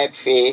FA,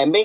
MA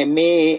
MA,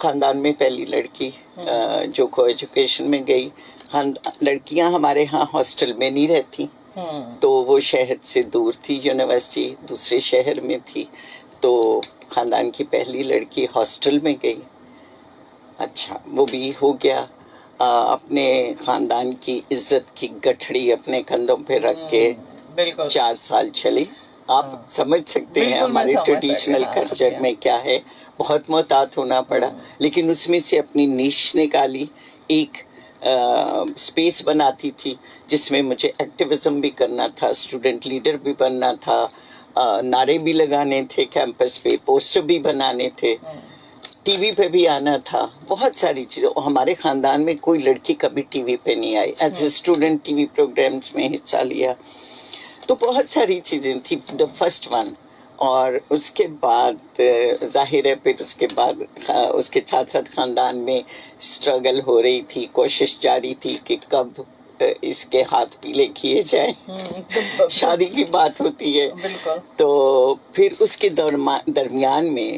خاندان میں پہلی لڑکی جو کو ایجوکیشن میں گئی. لڑکیاں ہمارے ہاں ہاسٹل میں نہیں رہتی، تو وہ شہر سے دور تھی، یونیورسٹی دوسرے شہر میں تھی، تو خاندان کی پہلی لڑکی ہاسٹل میں گئی. اچھا وہ بھی ہو گیا. اپنے خاندان کی عزت کی گٹھڑی اپنے کندھوں پہ رکھ کے 4 سال چلی. آپ سمجھ سکتے ہیں ہمارے ٹریڈیشنل کلچر میں کیا ہے. بہت محتاط ہونا پڑا، لیکن اس میں سے اپنی نیش نکالی. ایک اسپیس بناتی تھی جس میں مجھے ایکٹیویزم بھی کرنا تھا، اسٹوڈنٹ لیڈر بھی بننا تھا، نعرے بھی لگانے تھے کیمپس پہ، پوسٹر بھی بنانے تھے، ٹی وی پہ بھی آنا تھا. بہت ساری چیزیں. ہمارے خاندان میں کوئی لڑکی کبھی ٹی وی پہ نہیں آئی. ایز اے اسٹوڈنٹ ٹی وی پروگرامس میں حصہ لیا. تو بہت ساری چیزیں تھی. The first one. اور اس کے بعد ظاہر ہے پھر اس کے بعد اس کے ساتھ ساتھ خاندان میں اسٹرگل ہو رہی تھی، کوشش جاری تھی کہ کب اس کے ہاتھ پیلے کیے جائیں. شادی کی بات ہوتی ہے. تو پھر اس کے درمیان میں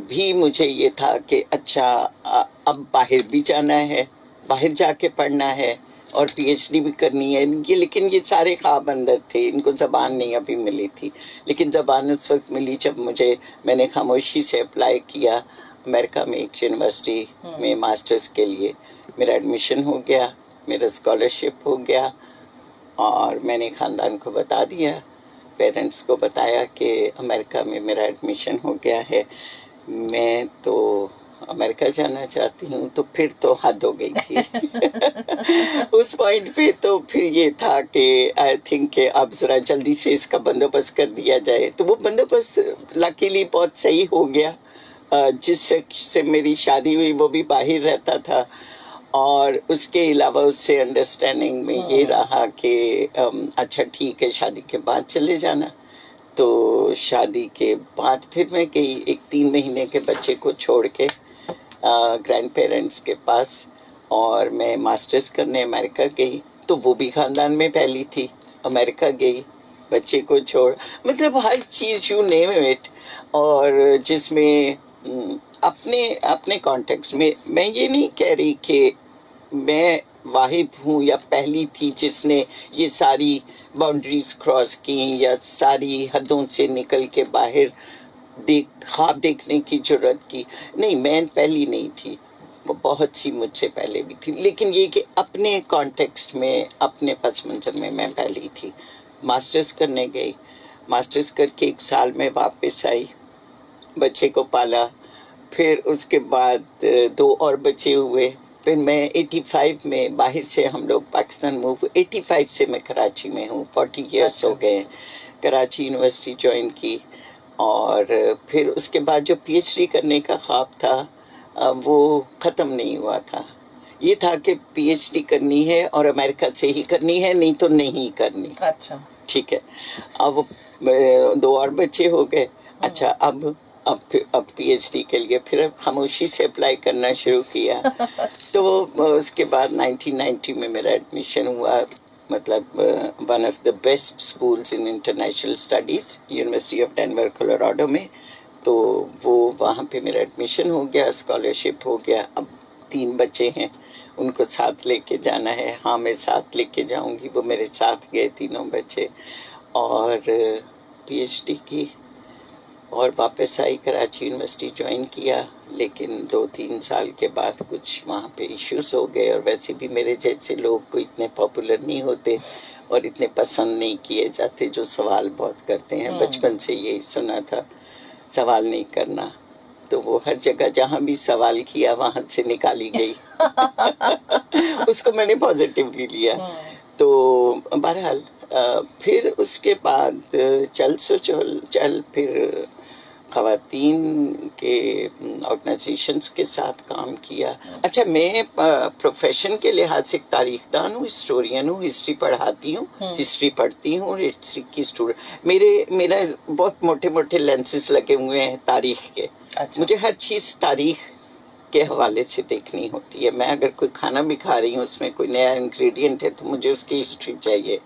بھی مجھے یہ تھا کہ اچھا اب باہر بھی جانا ہے، باہر جا کے پڑھنا ہے اور پی ایچ ڈی بھی کرنی ہے. لیکن یہ سارے خواب اندر تھے، ان کو زبان نہیں ابھی ملی تھی. لیکن زبان اس وقت ملی جب میں نے خاموشی سے اپلائی کیا امریکہ میں ایک یونیورسٹی میں ماسٹرز کے لیے. میرا ایڈمیشن ہو گیا، میرا اسکالرشپ ہو گیا، اور میں نے خاندان کو بتا دیا، پیرنٹس کو بتایا کہ امریکہ میں میرا ایڈمیشن ہو گیا ہے، میں تو امریکہ جانا چاہتی ہوں. تو پھر تو حد ہو گئی تھی. اس پوائنٹ پہ تو پھر یہ تھا کہ آئی تھنک کہ اب ذرا جلدی سے اس کا بندوبست کر دیا جائے. تو وہ بندوبست لکیلی بہت صحیح ہو گیا. جس شخص سے میری شادی ہوئی وہ بھی باہر رہتا تھا، اور اس کے علاوہ اس سے انڈرسٹینڈنگ میں یہ رہا کہ اچھا ٹھیک ہے شادی کے بعد چلے جانا. تو شادی کے بعد پھر میں گئی ایک 3 مہینے کے بچے کو چھوڑ کے گرینڈ پیرنٹس کے پاس، اور میں ماسٹرز کرنے امریکہ گئی. تو وہ بھی خاندان میں پہلی تھی. امریکہ گئی، بچے کو چھوڑ، مطلب ہر چیز یو نیم اٹ. اور جس میں اپنے کانٹیکس میں یہ نہیں کہہ رہی کہ میں واحد ہوں یا پہلی تھی جس نے یہ ساری باؤنڈریز کراس کی یا ساری حدوں سے نکل کے باہر خواب دیکھنے کی جرت کی. نہیں، میں پہلی نہیں تھی، بہت سی مجھ سے پہلے بھی تھی. لیکن یہ کہ اپنے کانٹیکسٹ میں، اپنے پس منظر میں پہلی تھی. ماسٹرز کرنے گئی، ماسٹرز کر کے 1 سال میں واپس آئی، بچے کو پالا. پھر اس کے بعد 2 اور بچے ہوئے. پھر میں 85 میں باہر سے ہم لوگ پاکستان موو. 85 سے میں کراچی میں ہوں، 40 ایئرس ہو گئے. کراچی یونیورسٹی جوائن کی، اور پھر اس کے بعد جو پی ایچ ڈی کرنے کا خواب تھا وہ ختم نہیں ہوا تھا. یہ تھا کہ پی ایچ ڈی کرنی ہے اور امریکہ سے ہی کرنی ہے، نہیں تو نہیں کرنی. اچھا ٹھیک ہے. اب 2 اور بچے ہو گئے. اچھا اب پی ایچ ڈی کے لیے پھر خاموشی سے اپلائی کرنا شروع کیا. تو اس کے بعد 1990 میں میرا ایڈمیشن ہوا، مطلب one of the best schools in international studies, university of Denver Colorado میں. تو وہ وہاں پہ میرا ایڈمیشن ہو گیا، اسکالرشپ ہو گیا. اب 3 بچے ہیں، ان کو ساتھ لے کے جانا ہے. ہاں میں ساتھ لے کے جاؤں گی. وہ میرے ساتھ گئے 3 بچے، اور پی ایچ ڈی کی، اور واپس آئی، کراچی یونیورسٹی جوائن کیا. لیکن 2-3 سال کے بعد کچھ وہاں پہ ایشوز ہو گئے، اور ویسے بھی میرے جیسے لوگ کو اتنے پاپولر نہیں ہوتے اور اتنے پسند نہیں کیے جاتے جو سوال بہت کرتے ہیں. بچپن سے یہی سنا تھا، سوال نہیں کرنا. تو وہ ہر جگہ جہاں بھی سوال کیا وہاں سے نکالی گئی. اس کو میں نے پازیٹیولی لیا. تو بہرحال پھر اس کے بعد چل پھر خواتین کے آرگنائزیشنز کے ساتھ کام کیا. اچھا میں پروفیشن کے لحاظ سے ایک تاریخ دان ہوں، ہسٹورین ہوں، ہسٹری پڑھاتی ہوں، ہسٹری پڑھتی ہوں، ہسٹری کی اسٹوڈنٹ. میرا بہت موٹے موٹے لینسز لگے ہوئے ہیں تاریخ کے. مجھے ہر چیز تاریخ کے حوالے سے دیکھنی ہوتی ہے. میں اگر کوئی کھانا بھی کھا رہی ہوں، اس میں کوئی نیا انگریڈینٹ ہے تو مجھے اس کی ہسٹری چاہیے.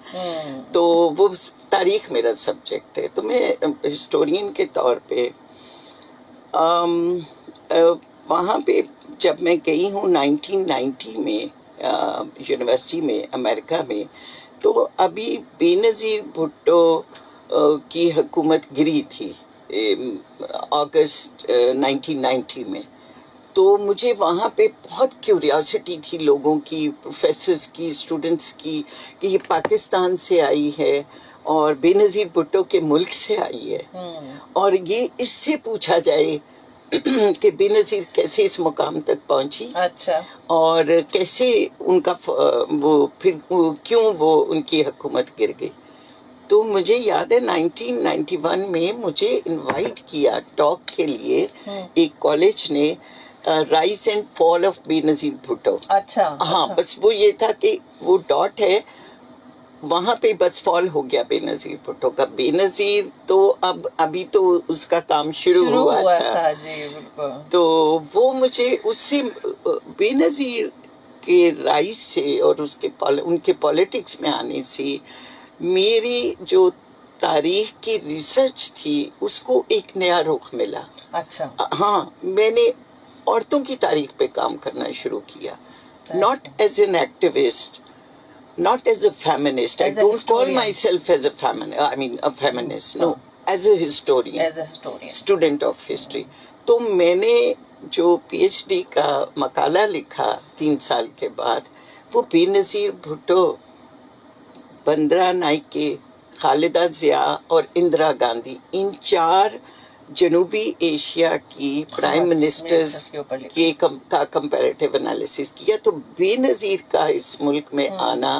تو وہ تاریخ میرا سبجیکٹ ہے. تو میں ہسٹورین کے طور پہ وہاں پہ جب میں گئی ہوں 1990 میں یونیورسٹی میں امریکہ میں، تو ابھی بے نظیر بھٹو کی حکومت گری تھی اگست 1990 میں. تو مجھے وہاں پہ بہت کیوریاسٹی تھی لوگوں کی، پروفیسرز کی، اسٹوڈنٹس کی، کہ یہ پاکستان سے آئی ہے اور بے نظیر بھٹو کے ملک سے آئی ہے، اور یہ اس سے پوچھا جائے کہ بے نظیر کیسے اس مقام تک پہنچی، اچھا، اور کیسے ان کا وہ پھر کیوں وہ ان کی حکومت گر گئی. تو مجھے یاد ہے 1991 میں مجھے انوائٹ کیا ٹاک کے لیے ایک کالج نے، رائز اینڈ فال آف بے نظیر بھٹو. اچھا، ہاں، بس وہ یہ تھا کہ وہ ڈاٹ ہے وہاں پہ، بس فال ہو گیا بے نظیر بھٹو کا. بے نظیر تو ابھی تو اس کا کام شروع ہوا تھا. جی بالکل. تو وہ مجھے اس سے بے نظیر کے رائز سے اور ان کے پالیٹکس میں آنے سے میری جو تاریخ کی ریسرچ تھی اس کو ایک نیا رخ ملا. اچھا. ہاں، میں نے عورتوں کی تاریخ پہ کام کرنا شروع کیا، not as an activist, not as a feminist. I don't call myself as a feminist. No, as a historian, student of history. تو میں نے جو پی ایچ ڈی کا مقالہ لکھا 3 سال کے بعد، وہ بے نظیر بھٹو، بندرا نائکے، خالدہ ضیاء اور اندرا گاندھی، ان 4 جنوبی ایشیا کی پرائم منسٹرز کا کمپیریٹیو انالیسس کیا. تو بے نظیر کا اس ملک میں آنا،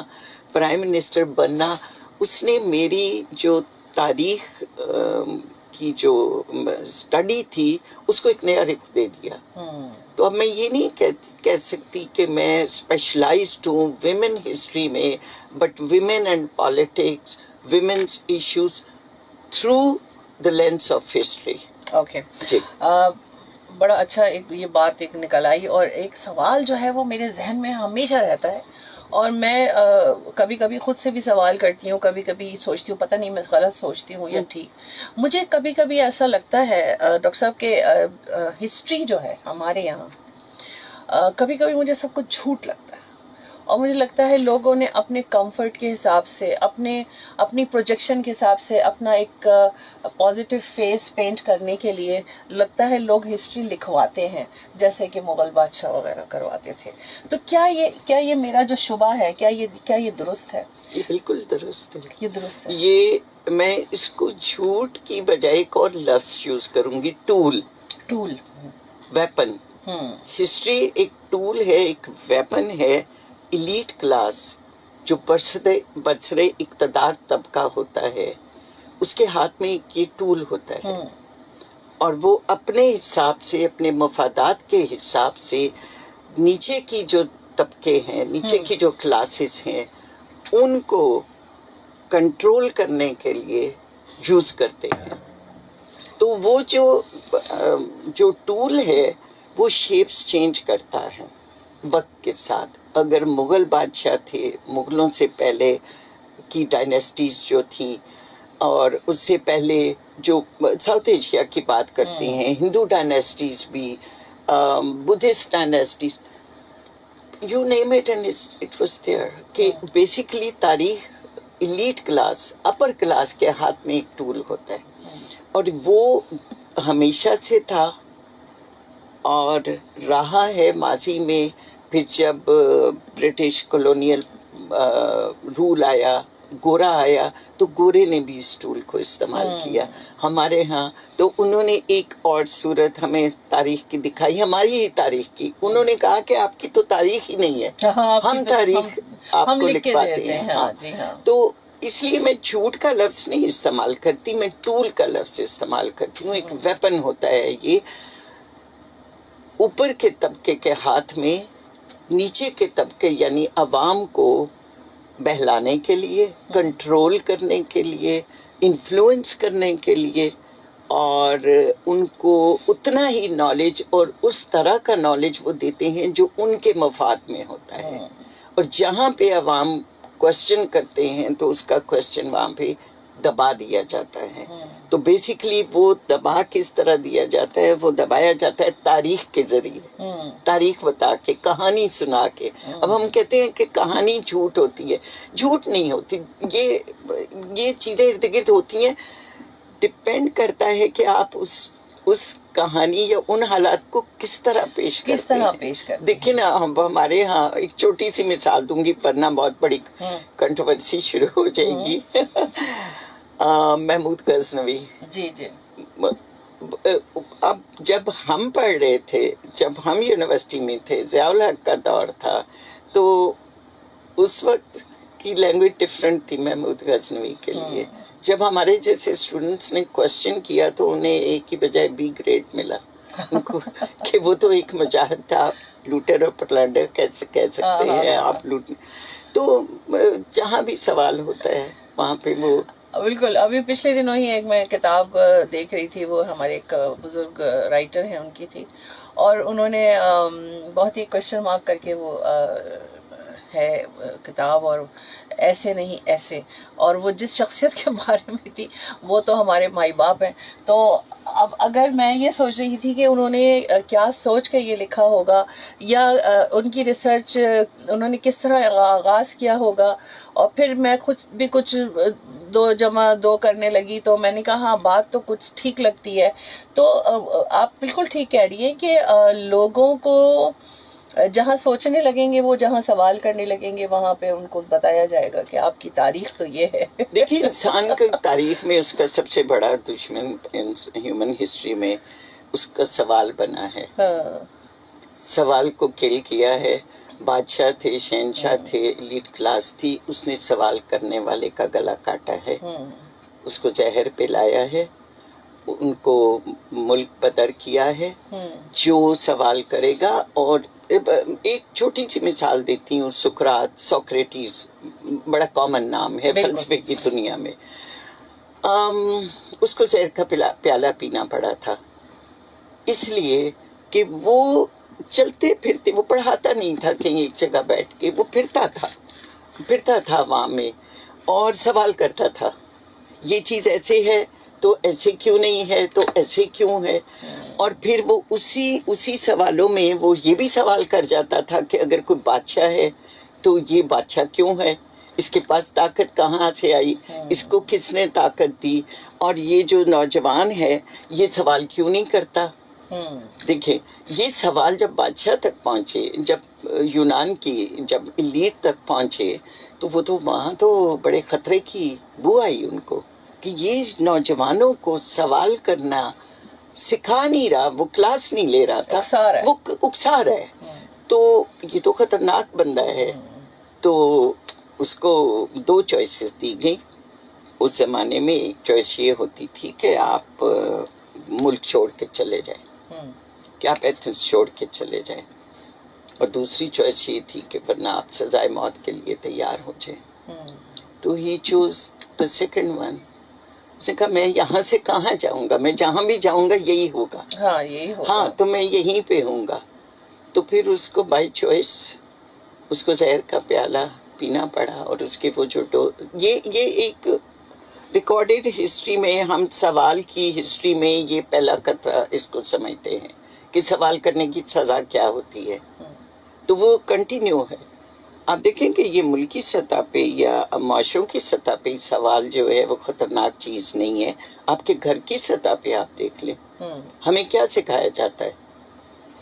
پرائم منسٹر بننا، اس نے میری جو تاریخ کی جو اسٹڈی تھی اس کو ایک نیا رخ دے دیا. تو اب میں یہ نہیں کہہ سکتی کہ میں اسپیشلائزڈ ہوں ویمن ہسٹری میں، but women and politics, women's issues through the lens of history. Okay. بڑا اچھا یہ بات ایک نکل آئی، اور ایک سوال جو ہے وہ میرے ذہن میں ہمیشہ رہتا ہے، اور میں کبھی کبھی خود سے بھی سوال کرتی ہوں، کبھی کبھی سوچتی ہوں پتہ نہیں میں غلط سوچتی ہوں یا ٹھیک. مجھے کبھی کبھی ایسا لگتا ہے ڈاکٹر صاحب کہ ہسٹری جو ہے ہمارے یہاں کبھی کبھی مجھے سب کچھ جھوٹ لگتا ہے، اور مجھے لگتا ہے لوگوں نے اپنے کمفرٹ کے حساب سے، اپنی پروجیکشن کے حساب سے، اپنا ایک پازیٹیو فیس پینٹ کرنے کے لیے لگتا ہے لوگ ہسٹری لکھواتے ہیں جیسے کہ مغل بادشاہ وغیرہ کرواتے تھے. تو کیا یہ میرا جو شبہ ہے، کیا یہ درست ہے؟ یہ بالکل درست ہے. یہ درست ہے. یہ میں اس کو جھوٹ کی بجائے ایک اور لفظ یوز کروں گی، ٹول، ویپن. ہسٹری ایک ٹول ہے، ایک ویپن ہے. ایلیٹ کلاس جو برسرے اقتدار طبقہ ہوتا ہے، اس کے ہاتھ میں یہ ٹول ہوتا ہے، اور وہ اپنے حساب سے، اپنے مفادات کے حساب سے نیچے کی جو طبقے ہیں، نیچے کی جو کلاسز ہیں، ان کو کنٹرول کرنے کے لیے یوز کرتے ہیں. تو وہ جو ٹول ہے وہ شیپس چینج کرتا ہے وقت کے ساتھ. اگر مغل بادشاہ تھے، مغلوں سے پہلے کی ڈائنیسٹیز جو تھیں، اور اس سے پہلے جو ساؤتھ ایشیا کی بات کرتے ہیں، ہندو ڈائنیسٹیز بھی، Buddhist dynasties, you name it and it was there. کہ بیسیکلی تاریخ ایلیٹ کلاس، اپر کلاس کے ہاتھ میں ایک ٹول ہوتا ہے، اور وہ ہمیشہ سے تھا اور رہا ہے ماضی میں. پھر جب برٹش کولونیل رول آیا، گورا آیا، تو گورے نے بھی اس ٹول کو استعمال کیا ہمارے ہاں. تو انہوں نے ایک اور صورت ہمیں تاریخ کی دکھائی، ہماری ہی تاریخ کی. انہوں نے کہا کہ آپ کی تو تاریخ ہی نہیں ہے، ہم تاریخ آپ کو لکھواتے ہیں. تو اس لیے میں جھوٹ کا لفظ نہیں استعمال کرتی، میں ٹول کا لفظ استعمال کرتی ہوں. ایک ویپن ہوتا ہے یہ، اوپر کے طبقے کے ہاتھ میں نیچے کے طبقے یعنی عوام کو بہلانے کے لیے، کنٹرول کرنے کے لیے، انفلوئنس کرنے کے لیے، اور ان کو اتنا ہی نالج اور اس طرح کا نالج وہ دیتے ہیں جو ان کے مفاد میں ہوتا ہے. اور جہاں پہ عوام کوشچن کرتے ہیں تو اس کا کوشچن وہاں پہ دبا دیا جاتا ہے. تو بیسیکلی وہ دبا کس طرح دیا جاتا ہے؟ وہ دبایا جاتا ہے تاریخ کے ذریعے، تاریخ بتا کے، کہانی سنا کے. اب ہم کہتے ہیں کہ کہانی جھوٹ ہوتی ہے، جھوٹ نہیں ہوتی. یہ چیزیں ارد گرد ہوتی ہیں. ڈپینڈ کرتا ہے کہ آپ اس کہانی یا ان حالات کو کس طرح پیش کرتے ہیں. دیکھیں نا، ہمارے ہاں ایک چھوٹی سی مثال دوں گی ورنہ بہت بڑی کنٹروورسی شروع ہو جائے گی. محمود غزنوی. جی جی. اب جب ہم پڑھ رہے تھے، جب ہم یونیورسٹی میں تھے، ضیاء الحق کا دور تھا، تو اس وقت کی لینگویج ڈفرینٹ تھی محمود غزنوی کے لیے. جب ہمارے جیسے اسٹوڈنٹس نے کوشچن کیا تو انہیں اے کی بجائے بی گریڈ ملا ان کو، کہ وہ تو ایک مجاہد تھا. لوٹر اور پلانڈر کیسے کہہ سکتے ہیں آپ لوٹ. تو جہاں بھی سوال ہوتا ہے وہاں پہ وہ بالکل. ابھی پچھلے دنوں ہی ایک میں کتاب دیکھ رہی تھی، وہ ہمارے ایک بزرگ رائٹر ہیں ان کی تھی، اور انہوں نے بہت ہی کوشچن مارک کر کے وہ ہے کتاب، اور ایسے نہیں ایسے، اور وہ جس شخصیت کے بارے میں تھی وہ تو ہمارے مائی باپ ہیں. تو اب اگر میں یہ سوچ رہی تھی کہ انہوں نے کیا سوچ کے یہ لکھا ہوگا، یا ان کی ریسرچ انہوں نے کس طرح آغاز کیا ہوگا، اور پھر میں خود بھی کچھ 2+2 کرنے لگی، تو میں نے کہا ہاں بات تو کچھ ٹھیک لگتی ہے. تو آپ بالکل ٹھیک کہہ رہی ہیں کہ لوگوں کو جہاں سوچنے لگیں گے، وہ جہاں سوال کرنے لگیں گے، وہاں پہ ان کو بتایا جائے گا کہ آپ کی تاریخ تو یہ ہے. دیکھیے، انسان کی تاریخ میں اس کا سب سے بڑا دشمن ہیومن ہسٹری میں اس کا سوال بنا ہے. سوال کو کل کیا ہے. بادشاہ تھے، شہنشاہ تھے، ایلیٹ کلاس تھی، اس نے سوال کرنے والے کا گلا کاٹا ہے، اس کو زہر پلایا ہے، ان کو ملک بدر کیا ہے. جو سوال کرے گا، اور ایک چھوٹی سی مثال دیتی ہوں، سوکریٹیز بڑا کامن نام ہے فلسفے کی دنیا میں. اس کو زہر کا پیالہ پینا پڑا تھا، اس لیے کہ وہ چلتے پھرتے، وہ پڑھاتا نہیں تھا کہیں ایک جگہ بیٹھ کے، وہ پھرتا تھا عوام میں اور سوال کرتا تھا. یہ چیز ایسے ہے تو ایسے کیوں نہیں ہے، تو ایسے کیوں ہے. اور پھر وہ اسی سوالوں میں وہ یہ بھی سوال کر جاتا تھا کہ اگر کوئی بادشاہ ہے تو یہ بادشاہ کیوں ہے، اس کے پاس طاقت کہاں سے آئی، اس کو کس نے طاقت دی، اور یہ جو نوجوان ہے یہ سوال کیوں نہیں کرتا. دیکھیں، یہ سوال جب بادشاہ تک پہنچے، جب یونان کی جب ایلیٹ تک پہنچے، تو وہ تو وہاں تو بڑے خطرے کی بو آئی ان کو کہ یہ نوجوانوں کو سوال کرنا سکھا نہیں رہا، وہ کلاس نہیں لے رہا تھا، وہ اکسا رہا ہے. تو یہ تو خطرناک بندہ ہے. تو اس کو 2 چوائسز دی گئی. اس زمانے میں ایک چوائس یہ ہوتی تھی کہ آپ ملک چھوڑ کے چلے جائیں، کہ آپ ایتھنس چھوڑ کے چلے جائیں، اور دوسری چوائس یہ تھی کہ ورنہ آپ سزائے موت کے لیے تیار ہو جائیں. تو ہی چوز the second one. اس نے کہا میں یہاں سے کہاں جاؤں گا، میں جہاں بھی جاؤں گا یہی ہوگا، ہاں تو میں یہیں پہ ہوں گا. تو پھر اس کو بائی چوائس اس کو زہر کا پیالہ پینا پڑا. اور اس کے وہ جو یہ ایک ریکارڈڈ ہسٹری میں، ہم سوال کی ہسٹری میں یہ پہلا خطرہ اس کو سمجھتے ہیں کہ سوال کرنے کی سزا کیا ہوتی ہے. تو وہ کنٹینیو ہے. آپ دیکھیں کہ یہ ملکی سطح پہ یا معاشروں کی سطح پہ سوال جو ہے وہ خطرناک چیز نہیں ہے. آپ کے گھر کی سطح پہ آپ دیکھ لیں، ہمیں کیا سکھایا جاتا ہے؟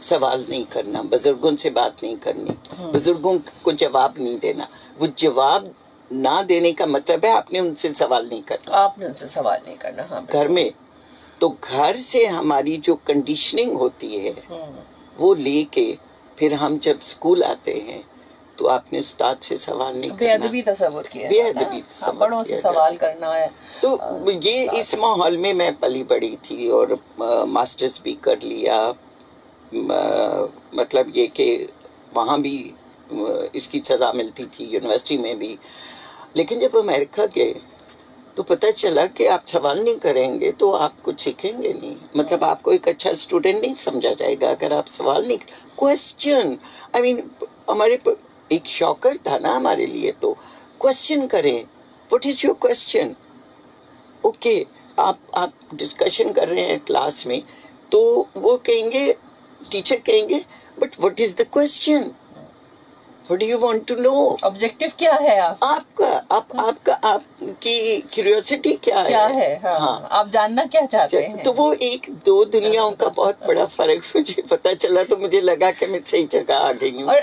سوال نہیں کرنا، بزرگوں سے بات نہیں کرنی، بزرگوں کو جواب نہیں دینا. وہ جواب نہ دینے کا مطلب ہے آپ نے ان سے سوال نہیں کرنا، ہاں گھر میں. تو گھر سے ہماری جو کنڈیشننگ ہوتی ہے وہ لے کے پھر ہم جب اسکول آتے ہیں تو آپ نے استاد سے سوال نہیں کرنا، بے ادبی تصور کیا، بڑوں سے سوال کرنا ہے. تو یہ اس ماحول میں میں پلی بڑی تھی، اور ماسٹرز بھی کر لیا. مطلب یہ کہ وہاں بھی اس کی سزا ملتی تھی، یونیورسٹی میں بھی. لیکن جب امریکہ گئے تو پتہ چلا کہ آپ سوال نہیں کریں گے تو آپ کچھ سیکھیں گے نہیں. مطلب آپ کو ایک اچھا اسٹوڈنٹ نہیں سمجھا جائے گا اگر آپ سوال نہیں. کوسچن، ہمارے ایک شاکر تھا نا ہمارے لیے. تو کوسچن کریں، what is your question. Okay آپ ڈسکشن کر رہے ہیں کلاس میں تو وہ کہیں گے, ٹیچر کہیں گے but what is the question, what do you want to know, objective کیا ہے آپ کی کیوریوسٹی کیا ہے, ہاں آپ جاننا کیا چاہتے ہیں. تو وہ ایک دو دنیاؤں کا بہت بڑا فرق مجھے پتا چلا, تو مجھے لگا کہ میں صحیح جگہ آ گئی ہوں. اور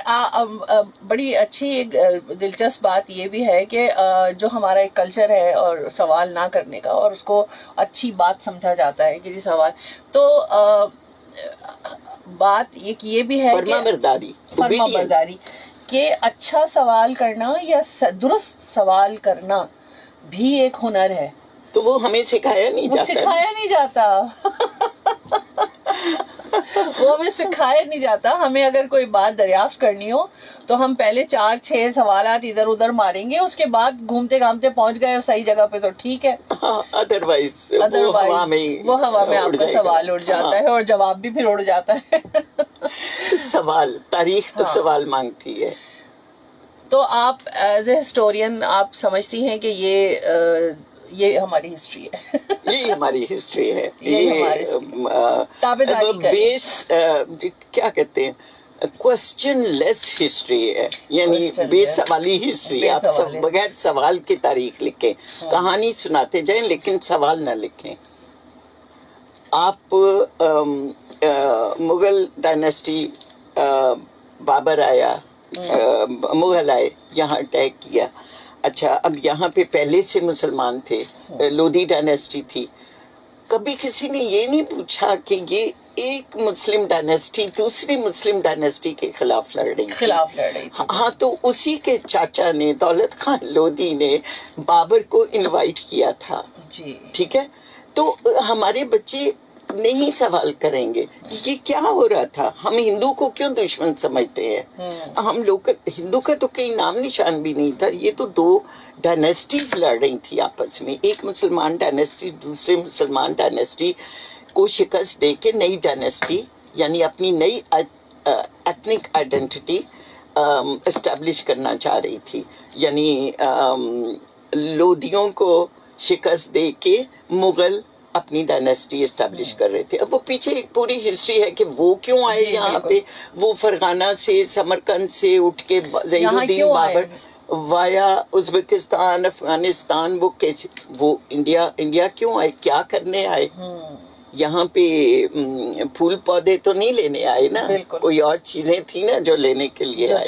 بڑی اچھی ایک دلچسپ بات یہ بھی ہے کہ جو ہمارا ایک کلچر ہے اور سوال نہ کرنے کا, اور اس کو اچھی بات سمجھا جاتا ہے کہ جی سوال, تو بات ایک یہ بھی ہے فرما برداری کہ اچھا سوال کرنا یا درست سوال کرنا بھی ایک ہنر ہے. تو وہ ہمیں سکھایا نہیں جاتا. وہ ہمیں سکھایا نہیں جاتا. ہمیں اگر کوئی بات دریافت کرنی ہو تو ہم پہلے 4-6 سوالات ادھر ادھر ماریں گے, اس کے بعد گھومتے گھامتے پہنچ گئے صحیح جگہ پہ تو ٹھیک ہے, ادروائز وہ ہوا میں آپ کا سوال اڑ جاتا ہے اور جواب بھی پھر اڑ جاتا ہے. سوال, تاریخ تو سوال مانگتی ہے. تو آپ ایز اے ہسٹورین آپ سمجھتی ہیں کہ یہ ہماری ہسٹری ہے. یہی ہماری ہسٹری ہے. بیس کیا کہتے ہیں, کوشچن لیس ہسٹری ہے, یعنی بے سوالی ہسٹری. آپ بغیر سوال کی تاریخ لکھیں, کہانی سناتے جائیں لیکن سوال نہ لکھیں. آپ مغل ڈائنیسٹی, بابر آیا, مغل آئے, یہاں اٹیک کیا. اچھا, اب یہاں پہ پہلے سے مسلمان تھے, لودھی ڈائنیسٹی تھی. کبھی کسی نے یہ نہیں پوچھا کہ یہ ایک مسلم ڈائنیسٹی دوسری مسلم ڈائنیسٹی کے خلاف لڑ رہی تھی. ہاں, تو اسی کے چاچا نے, دولت خان لودھی نے بابر کو انوائٹ کیا تھا. ٹھیک ہے, تو ہمارے بچے نہیں سوال کریں گے یہ کیا ہو رہا تھا. ہم ہندو کو کیوں دشمن سمجھتے ہیں؟ ہم لوگ, ہندو کا تو کہیں نام نشان بھی نہیں تھا. یہ تو 2 ڈائنیسٹیز لڑ رہی تھی آپس میں. ایک مسلمان ڈائنیسٹی دوسرے مسلمان ڈائنیسٹی کو شکست دے کے نئی ڈائنیسٹی یعنی اپنی نئی ایتھنک آئیڈینٹی اسٹیبلش کرنا چاہ رہی تھی. یعنی لودھیوں کو شکست دے کے مغل اپنی ڈائنیسٹی اسٹیبلش کر رہے تھے. اب وہ پیچھے ایک پوری ہسٹری ہے کہ وہ کیوں آئے یہاں پہ. وہ فرغانہ سے, سمرقند سے اٹھ کے ظہیر الدین بابر وایا ازبکستان, افغانستان, وہ کیسے, وہ انڈیا کیوں آئے, کیا کرنے آئے. یہاں پہ پھول پودے تو نہیں لینے آئے نا, کوئی اور چیزیں تھی نا جو لینے کے لیے آئے.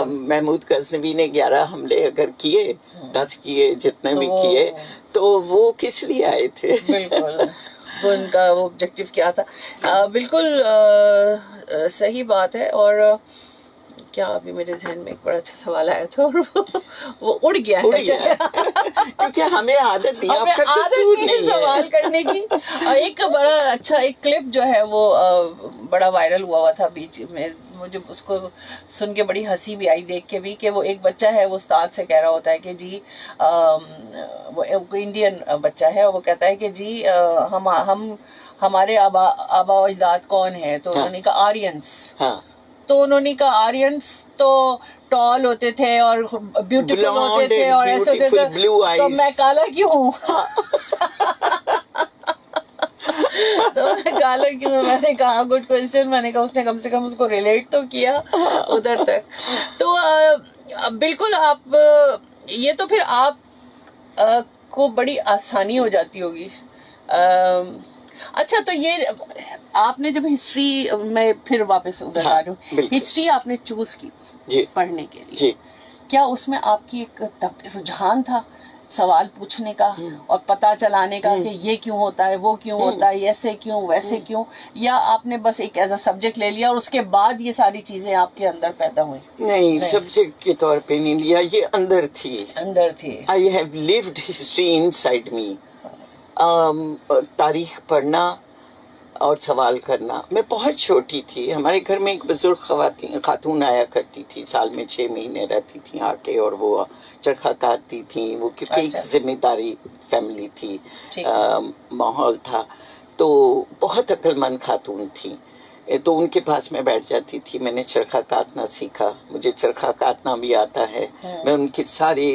محمود غزنوی نے 11 حملے اگر کیے, 10 کیے, جتنے بھی کیے, تو وہ کس لیے آئے تھے. بالکل وہ ان کا وہ آبجیکٹو کیا تھا. بالکل صحیح بات ہے. اور کیا ابھی میرے ذہن میں ایک بڑا اچھا سوال آیا تھا اور وہ اڑ گیا ہے کیونکہ ہمیں عادت نہیں سوال کرنے کی. ایک بڑا اچھا ایک کلپ جو ہے وہ بڑا وائرل ہوا تھا بیچ میں, مجھے اس کو سن کے بڑی ہنسی بھی آئی, دیکھ کے بھی, کہ وہ ایک بچہ ہے وہ استاد سے کہہ رہا ہوتا ہے کہ جی وہ انڈین بچہ ہے, وہ کہتا ہے کہ جی ہمارے آبا و اجداد کون ہیں, تو انہوں نے کہا آرینس. تو انہوں نے کہا آرینس تو ٹال ہوتے تھے اور بیوٹیفل ہوتے تھے اور ایسے ہوتے تھے, تو میں کالا کیوں ہوں. تو میں کالا کیوں, میں نے کہا گڈ کوشچن. میں نے کہا اس نے کم سے کم اس کو ریلیٹ تو کیا ادھر تک. تو بالکل آپ یہ تو پھر آپ کو بڑی آسانی ہو جاتی ہوگی. اچھا, تو یہ آپ نے جب ہسٹری, میں پھر واپس ادھر آ رہی ہوں, ہسٹری آپ نے چوز کی پڑھنے کے لیے, کیا اس میں آپ کی ایک رجحان تھا سوال پوچھنے کا اور پتہ چلانے کا کہ یہ کیوں ہوتا ہے, وہ کیوں ہوتا ہے, ایسے کیوں, ویسے کیوں, یا آپ نے بس ایک ایز اے سبجیکٹ لے لیا اور اس کے بعد یہ ساری چیزیں آپ کے اندر پیدا ہوئی؟ نہیں, سبجیکٹ کے طور پہ نہیں لیا, یہ اندر تھی. I have lived history inside me. تاریخ پڑھنا اور سوال کرنا. میں بہت چھوٹی تھی, ہمارے گھر میں ایک بزرگ خاتون آیا کرتی تھی, سال میں 6 مہینے رہتی تھیں آ کے, اور وہ چرخہ کاٹتی تھیں. وہ کیونکہ ایک ذمہ داری فیملی تھی, ماحول تھا, تو بہت عقل مند خاتون تھی. تو ان کے پاس میں بیٹھ جاتی تھی. میں نے چرخہ کاٹنا سیکھا, مجھے چرخہ کاٹنا بھی آتا ہے. میں ان کے سارے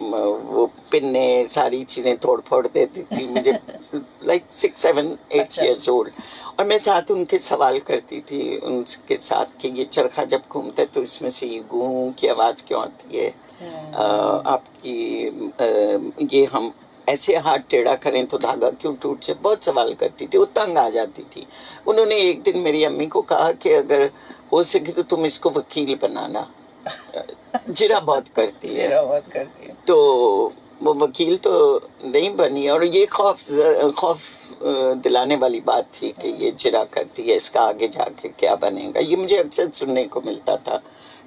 وہ پننے ساری چیزیں توڑ پھوڑ دیتی تھی مجھے لائک 6 7 8 ایئرس اولڈ. اور میں ساتھ ان کے سوال کرتی تھی ان کے ساتھ کہ یہ چرخہ جب گھومتا ہے تو اس میں سے یہ گوں کی آواز کیوں آتی ہے, آپ کی یہ ہم ایسے ہاتھ ٹیڑھا کریں تو دھاگا کیوں ٹوٹ جائے. بہت سوال کرتی تھی, وہ تنگ آ جاتی تھی. انہوں نے ایک دن میری امی کو کہا کہ اگر ہو سکے تو تم اس کو وکیل بنانا, جرا بہت کرتی ہے. تو وہ وکیل تو نہیں بنی, اور یہ خوف دلانے والی بات تھی کہ یہ جرا کرتی ہے, اس کا آگے جا کے کیا بنے گا. یہ مجھے اکثر سننے کو ملتا تھا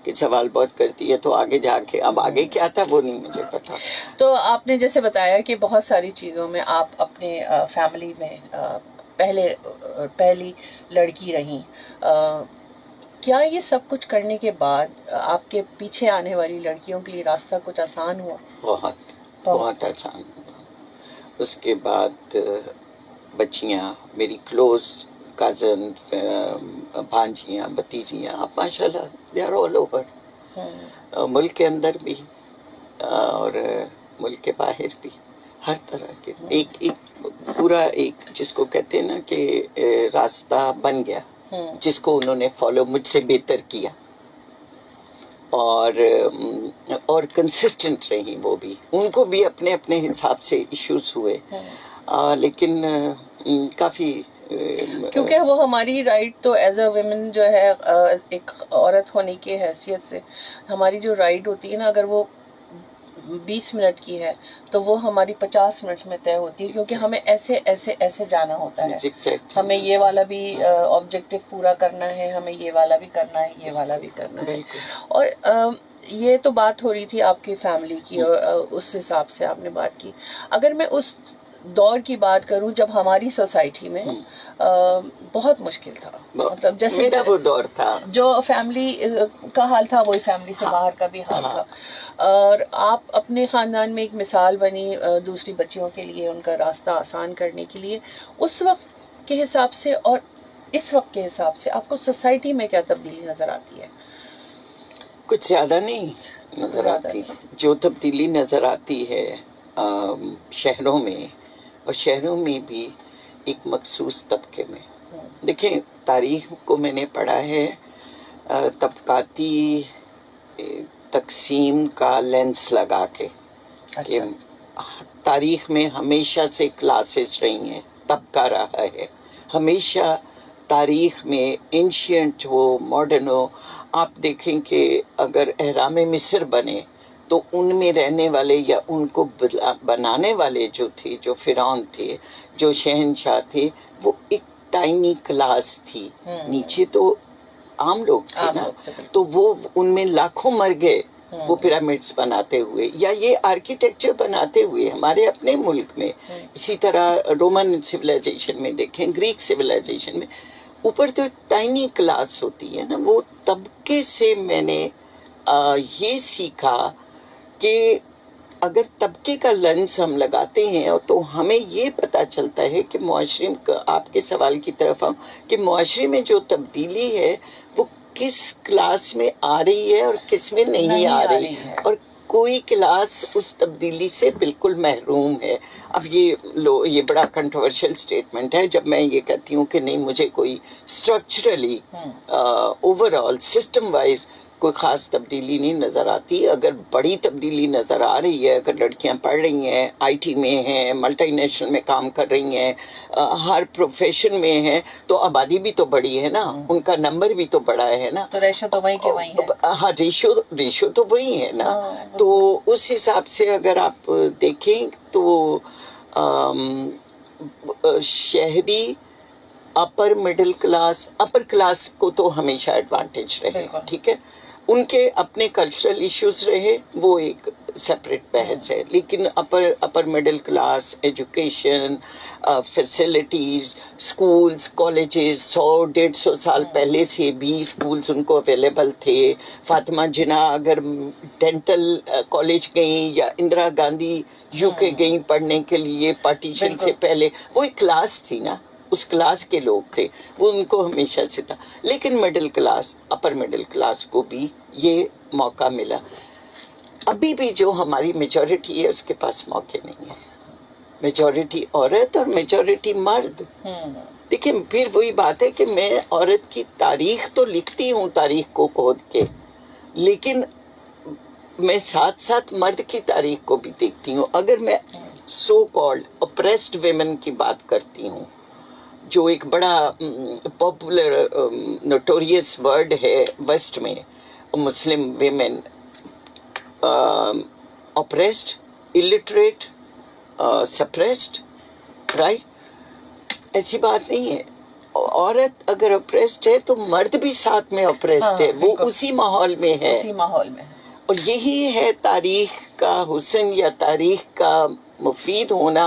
کہ سوال بہت کرتی ہے تو آگے جا کے, اب آگے کیا تھا وہ نہیں مجھے پتا. تو آپ نے جیسے بتایا کہ بہت ساری چیزوں میں آپ اپنے فیملی میں پہلی لڑکی رہیں, کیا یہ سب کچھ کرنے کے بعد آپ کے پیچھے آنے والی لڑکیوں کے لیے راستہ کچھ آسان ہوا؟ بہت بہت آسان ہوا. اس کے بعد بچیاں میری کلوز کزن, بھانجیاں, بھتیجیاں, اب ماشاء اللہ دے آر آل اوور, ملک کے اندر بھی اور ملک کے باہر بھی, ہر طرح کے. ایک پورا ایک جس کو کہتے ہیں نا کہ راستہ بن گیا, جس کو انہوں نے فالو مجھ سے بہتر کیا, اور کنسسٹنٹ رہی وہ بھی. ان کو بھی اپنے اپنے حساب سے ایشوز ہوئے, لیکن کافی, کیونکہ وہ ہماری رائٹ تو ایز اے ویمن جو ہے, ایک عورت ہونے کی حیثیت سے ہماری جو رائٹ ہوتی ہے نا, اگر وہ 20 منٹ کی ہے تو وہ ہماری 50 منٹ میں طے ہوتی ہے, کیونکہ ہمیں ایسے ایسے ایسے جانا ہوتا ہے. ہمیں یہ والا بھی آبجیکٹو پورا کرنا ہے, ہمیں یہ والا بھی کرنا ہے, یہ والا بھی کرنا ہے. اور یہ تو بات ہو رہی تھی آپ کی فیملی کی, اور اس حساب سے آپ نے بات کی. اگر میں اس دور کی بات کروں جب ہماری سوسائٹی میں بہت مشکل تھا, مطلب جیسے میرا وہ دور تھا, جو فیملی کا حال تھا وہی فیملی سے باہر کا بھی حال تھا, اور آپ اپنے خاندان میں ایک مثال بنی دوسری بچیوں کے لیے, ان کا راستہ آسان کرنے کے لیے. اس وقت کے حساب سے اور اس وقت کے حساب سے آپ کو سوسائٹی میں کیا تبدیلی نظر آتی ہے؟ کچھ زیادہ نہیں نظر آتی. جو تبدیلی نظر آتی ہے شہروں میں, اور شہروں میں بھی ایک مخصوص طبقے میں. دیکھیں, تاریخ کو میں نے پڑھا ہے طبقاتی تقسیم کا لینس لگا کے, کہ تاریخ میں ہمیشہ سے کلاسز رہی ہیں, طبقہ رہا ہے ہمیشہ تاریخ میں, اینشینٹ ہو ماڈرن ہو. آپ دیکھیں کہ اگر اہرام مصر بنے تو ان میں رہنے والے یا ان کو بنانے والے جو تھے, جو فرعون تھے, جو شہنشاہ تھے, وہ ایک ٹائنی کلاس تھی. نیچے تو عام لوگ تھے نا, تو وہ ان میں لاکھوں مر گئے وہ پیرامڈس بناتے ہوئے, یا یہ آرکیٹیکچر بناتے ہوئے ہمارے اپنے ملک میں. اسی طرح رومن سویلائزیشن میں دیکھیں, گریک سویلائزیشن میں, اوپر تو ایک ٹائنی کلاس ہوتی ہے نا. وہ طبقے سے میں نے یہ سیکھا کہ اگر طبقے کا لینس ہم لگاتے ہیں تو ہمیں یہ پتا چلتا ہے کہ معاشرے, آپ کے سوال کی طرف آؤں, کہ معاشرے میں جو تبدیلی ہے وہ کس کلاس میں آ رہی ہے اور کس میں نہیں آ رہی, اور کوئی کلاس اس تبدیلی سے بالکل محروم ہے. اب یہ بڑا کنٹروورشل سٹیٹمنٹ ہے جب میں یہ کہتی ہوں کہ نہیں, مجھے کوئی structurally over all system wise کوئی خاص تبدیلی نہیں نظر آتی. اگر بڑی تبدیلی نظر آ رہی ہے, اگر لڑکیاں پڑھ رہی ہیں, آئی ٹی میں ہیں, ملٹی نیشنل میں کام کر رہی ہیں, ہر پروفیشن میں ہیں, تو آبادی بھی تو بڑی ہے نا, ان کا نمبر بھی تو بڑا ہے نا, تو ریشو تو وہی کے وہی ہے. ہاں, ریشو تو وہی ہے نا. تو اس حساب سے اگر آپ دیکھیں تو شہری upper middle class, upper class کو تو ہمیشہ ایڈوانٹیج رہے, ٹھیک ہے, ان کے اپنے کلچرل ایشوز رہے, وہ ایک سیپریٹ بحث ہے. لیکن upper middle class, education, facilities, schools, colleges 100-150 سال پہلے سے بھی اسکولز ان کو اویلیبل تھے. فاطمہ جناح اگر ڈینٹل کالج گئیں یا اندرا گاندھی UK گئیں پڑھنے کے لیے پارٹیشن سے پہلے, وہ ایک کلاس تھی نا, اس کلاس کے لوگ تھے, وہ ان کو ہمیشہ سے تھا. لیکن middle class, upper middle class کو بھی یہ موقع ملا. ابھی بھی جو ہماری میجورٹی ہے اس کے پاس موقع نہیں ہے. میجورٹی عورت اور میجورٹی مرد. دیکھیں پھر وہی بات ہے کہ میں عورت کی تاریخ تو لکھتی ہوں تاریخ کو کھود کے، لیکن میں ساتھ ساتھ مرد کی تاریخ کو بھی دیکھتی ہوں. اگر میں سو کالڈ اپریسڈ ویمن کی بات کرتی ہوں، جو ایک بڑا پاپولر نوٹوریس ورڈ ہے ویسٹ میں، مسلم women oppressed, illiterate, suppressed, right? ایسی بات نہیں ہے. عورت اگر oppressed ہے تو مرد بھی ساتھ میں oppressed ہے، وہ اسی ماحول میں ہے. اسی ماحول میں. اور یہی ہے تاریخ کا حسن یا تاریخ کا مفید ہونا،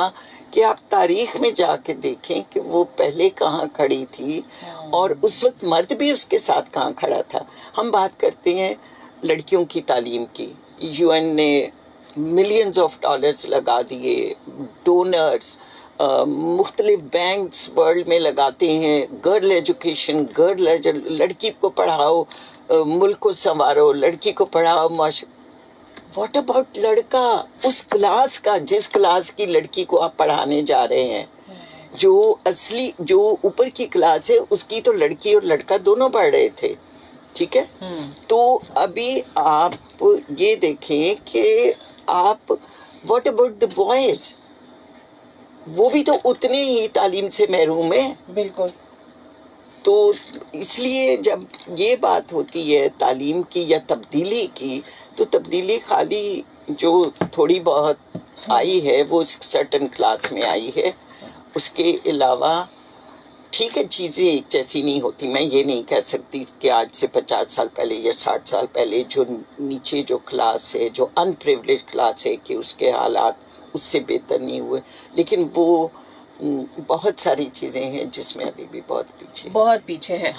کہ آپ تاریخ میں جا کے دیکھیں کہ وہ پہلے کہاں کھڑی تھی اور اس وقت مرد بھی اس کے ساتھ کہاں کھڑا تھا. ہم بات کرتے ہیں لڑکیوں کی تعلیم کی، یو این نے ملینز آف ڈالرز لگا دیے، ڈونرز مختلف بینکس ورلڈ میں لگاتے ہیں. گرل ایجوکیشن، لڑکی کو پڑھاؤ ملک کو سنوارو، لڑکی کو پڑھاؤ معاشرہ. واٹ اباؤٹ لڑکا؟ اس کلاس کا، جس کلاس کی لڑکی کو آپ پڑھانے جا رہے ہیں، جو اصلی جو اوپر کی کلاس ہے اس کی تو لڑکی اور لڑکا دونوں پڑھ رہے تھے. ٹھیک ہے. تو ابھی آپ یہ دیکھیں کہ آپ واٹ اباؤٹ دا بوائز؟ وہ بھی تو اتنے ہی تعلیم سے محروم ہیں. بالکل. تو اس لیے جب یہ بات ہوتی ہے تعلیم کی یا تبدیلی کی، تو تبدیلی خالی جو تھوڑی بہت آئی ہے وہ سرٹن کلاس میں آئی ہے. اس کے علاوہ ٹھیک ہے چیزیں ایک جیسی نہیں ہوتی. میں یہ نہیں کہہ سکتی کہ آج سے 50 سال پہلے یا 60 سال پہلے جو نیچے جو کلاس ہے، جو ان پریولیج کلاس ہے، کہ اس کے حالات اس سے بہتر نہیں ہوئے. لیکن وہ بہت ساری چیزیں ہیں جس میں ابھی بھی بہت پیچھے ہیں.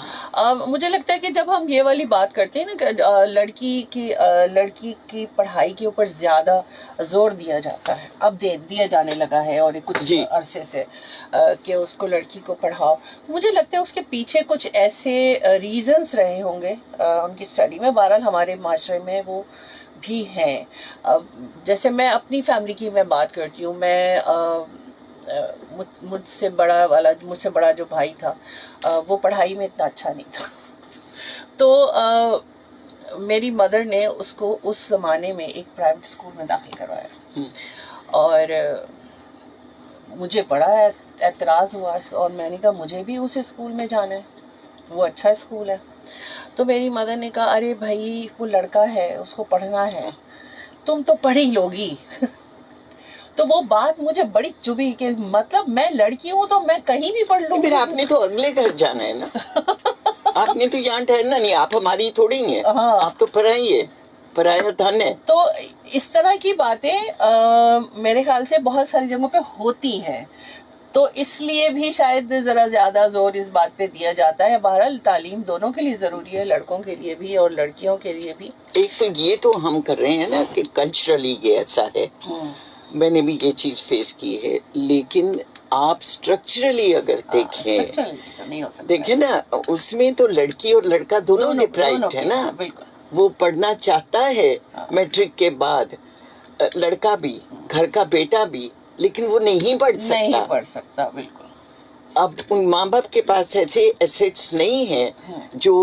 مجھے لگتا ہے کہ جب ہم یہ والی بات کرتے ہیں نا کہ لڑکی کی پڑھائی کے اوپر زیادہ زور دیا جاتا ہے، اب دیا جانے لگا ہے اور کچھ عرصے سے، کہ اس کو لڑکی کو پڑھاؤ. مجھے لگتا ہے اس کے پیچھے کچھ ایسے ریزنز رہے ہوں گے ان کی اسٹڈی میں. بہرحال ہمارے معاشرے میں وہ بھی ہیں. جیسے میں اپنی فیملی کی میں بات کرتی ہوں، میں مجھ سے بڑا جو بھائی تھا وہ پڑھائی میں اتنا اچھا نہیں تھا. تو میری مدر نے اس کو اس زمانے میں ایک پرائیویٹ اسکول میں داخل کروایا، اور مجھے بڑا اعتراض ہوا، اور میں نے کہا مجھے بھی اس اسکول میں جانا ہے، وہ اچھا اسکول ہے. تو میری مدر نے کہا ارے بھائی وہ لڑکا ہے، اس کو پڑھنا ہے، تم تو پڑھ ہی لوگی. تو وہ بات مجھے بڑی چبھی کہ مطلب میں لڑکی ہوں تو میں کہیں بھی پڑھ لوں. پھر آپ نے تو اگلے گھر جانا ہے نا، آپ نے تو یہاں ٹھہرنا نہیں. آپ ہماری تھوڑی ہیں، آپ تو پرائیے، پرایا دھن ہے. تو اس طرح کی باتیں میرے خیال سے بہت ساری جگہوں پہ ہوتی ہیں. تو اس لیے بھی شاید ذرا زیادہ زور اس بات پہ دیا جاتا ہے. بہرحال تعلیم دونوں کے لیے ضروری ہے، لڑکوں کے لیے بھی اور لڑکیوں کے لیے بھی. ایک تو یہ تو ہم کر رہے ہیں نا کہ کلچرلی یہ ایسا ہے، میں نے بھی یہ چیز فیس کی ہے. لیکن آپ سٹرکچرلی اگر دیکھیں نا، اس میں تو لڑکی اور لڑکا دونوں ڈپرائیوڈ ہے نا. وہ پڑھنا چاہتا ہے میٹرک کے بعد، لڑکا بھی، گھر کا بیٹا بھی، لیکن وہ نہیں پڑھ سکتا. بالکل. اب ان ماں باپ کے پاس ایسے ایسیٹس نہیں ہیں جو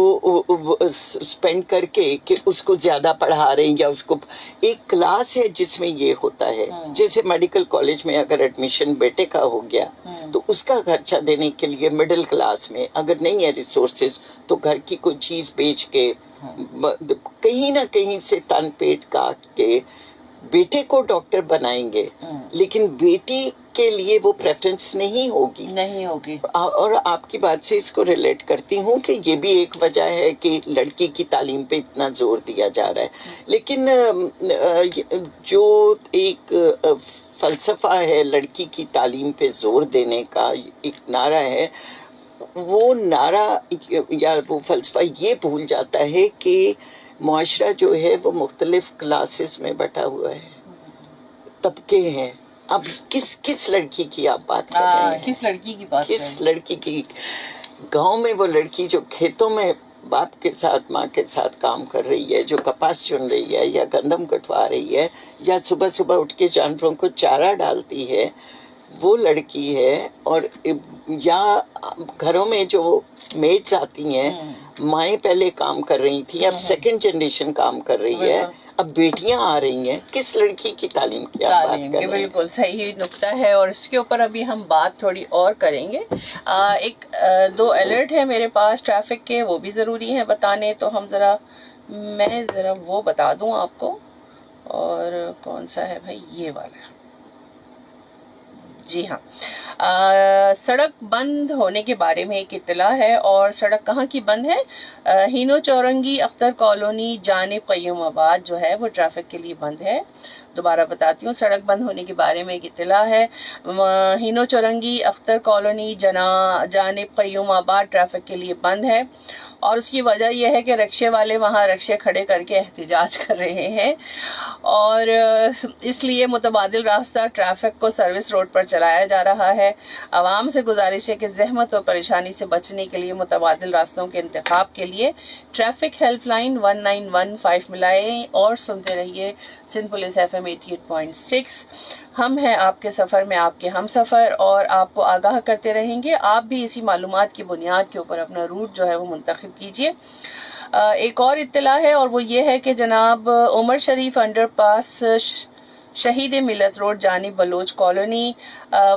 اسپینڈ کر کے کہ اس کو زیادہ پڑھا رہے ہیں، یا اس کو ایک کلاس ہے جس میں یہ ہوتا ہے. جیسے میڈیکل کالج میں اگر ایڈمیشن بیٹے کا ہو گیا تو اس کا خرچہ دینے کے لیے مڈل کلاس میں اگر نہیں ہے ریسورسز، تو گھر کی کوئی چیز بیچ کے کہیں نہ کہیں سے تن پیٹ کاٹ کے بیٹے کو ڈاکٹر بنائیں گے، لیکن بیٹی کے لیے وہ پریفرنس نہیں ہوگی. اور آپ کی بات سے اس کو ریلیٹ کرتی ہوں کہ یہ بھی ایک وجہ ہے کہ لڑکی کی تعلیم پہ اتنا زور دیا جا رہا ہے. لیکن جو ایک فلسفہ ہے لڑکی کی تعلیم پہ زور دینے کا، ایک نعرہ ہے، وہ نعرہ یا وہ فلسفہ یہ بھول جاتا ہے کہ معاشرہ جو ہے وہ مختلف کلاسز میں بٹا ہوا ہے، طبقے ہیں. اب کس لڑکی کی آپ بات کر رہے ہیں؟ کس لڑکی کی بات؟ کس لڑکی کی؟ گاؤں میں وہ لڑکی جو کھیتوں میں باپ کے ساتھ ماں کے ساتھ کام کر رہی ہے, جو کپاس چن رہی ہے یا گندم کٹوا رہی ہے یا صبح صبح اٹھ کے جانوروں کو چارہ ڈالتی ہے, وہ لڑکی ہے. اور یا گھروں میں جو میڈس آتی ہیں, مائیں پہلے کام کر رہی تھی, اب سیکنڈ جنریشن کام کر رہی ہے, اب بیٹیاں آ رہی ہیں, کس لڑکی کی تعلیم کی آپ بات کر رہے ہیں؟ بالکل صحیح نکتہ ہے, اور اس کے اوپر ابھی ہم بات تھوڑی اور کریں گے. ایک دو الرٹ ہے میرے پاس ٹریفک کے, وہ بھی ضروری ہیں بتانے, تو میں ذرا وہ بتا دوں آپ کو. اور کون سا ہے بھائی؟ یہ والا ہے. جی ہاں, سڑک بند ہونے کے بارے میں ایک اطلاع ہے. اور سڑک کہاں کی بند ہے؟ ہینو چورنگی اختر کالونی جانب قیوم آباد جو ہے وہ ٹریفک کے لیے بند ہے. دوبارہ بتاتی ہوں, سڑک بند ہونے کے بارے میں ایک اطلاع ہے. ہینو چورنگی اختر کالونی جانب قیوم آباد ٹریفک کے لیے بند ہے, اور اس کی وجہ یہ ہے کہ رکشے والے وہاں رکشے کھڑے کر کے احتجاج کر رہے ہیں, اور اس لیے متبادل راستہ ٹریفک کو سروس روڈ پر چلایا جا رہا ہے. عوام سے گزارش ہے کہ زحمت اور پریشانی سے بچنے کے لیے متبادل راستوں کے انتخاب کے لیے ٹریفک ہیلپ لائن 1915 ملائیں, اور سنتے رہیے سندھ پولیس FM 88.6. ہم ہیں آپ کے سفر میں آپ کے ہم سفر, اور آپ کو آگاہ کرتے رہیں گے. آپ بھی اسی معلومات کی بنیاد کے اوپر اپنا روٹ جو ہے وہ منتخب کیجیے. ایک اور اطلاع ہے, اور وہ یہ ہے کہ جناب عمر شریف انڈر پاس شہید ملت روڈ جانب بلوچ کالونی,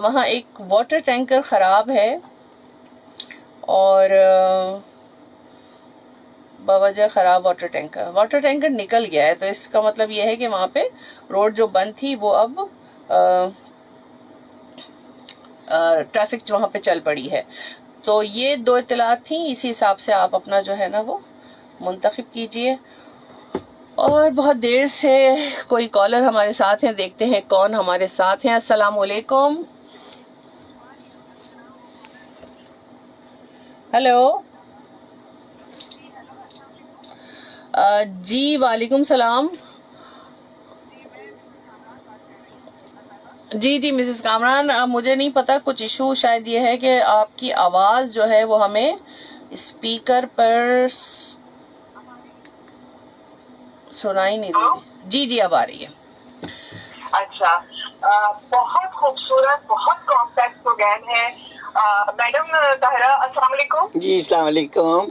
وہاں ایک واٹر ٹینکر خراب ہے, اور بوجہ خراب واٹر ٹینکر نکل گیا ہے. تو اس کا مطلب یہ ہے کہ وہاں پہ روڈ جو بند تھی وہ اب ٹریفک وہاں پہ چل پڑی ہے. تو یہ دو اطلاعات تھیں, اسی حساب سے آپ اپنا جو ہے نا وہ منتخب کیجئے. اور بہت دیر سے کوئی کالر ہمارے ساتھ ہیں, دیکھتے ہیں کون ہمارے ساتھ ہیں. السلام علیکم. ہیلو. جی وعلیکم السلام. جی مسز کامران, مجھے نہیں پتا, کچھ ایشو شاید یہ ہے کہ آپ کی آواز جو ہے وہ ہمیں اسپیکر پر سنائی نہیں دے رہی. جی اب آ رہی ہے. اچھا, بہت خوبصورت, بہت کمپیکٹ پروگرام ہے. میڈم طاہرہ السلام علیکم. جی السلام علیکم.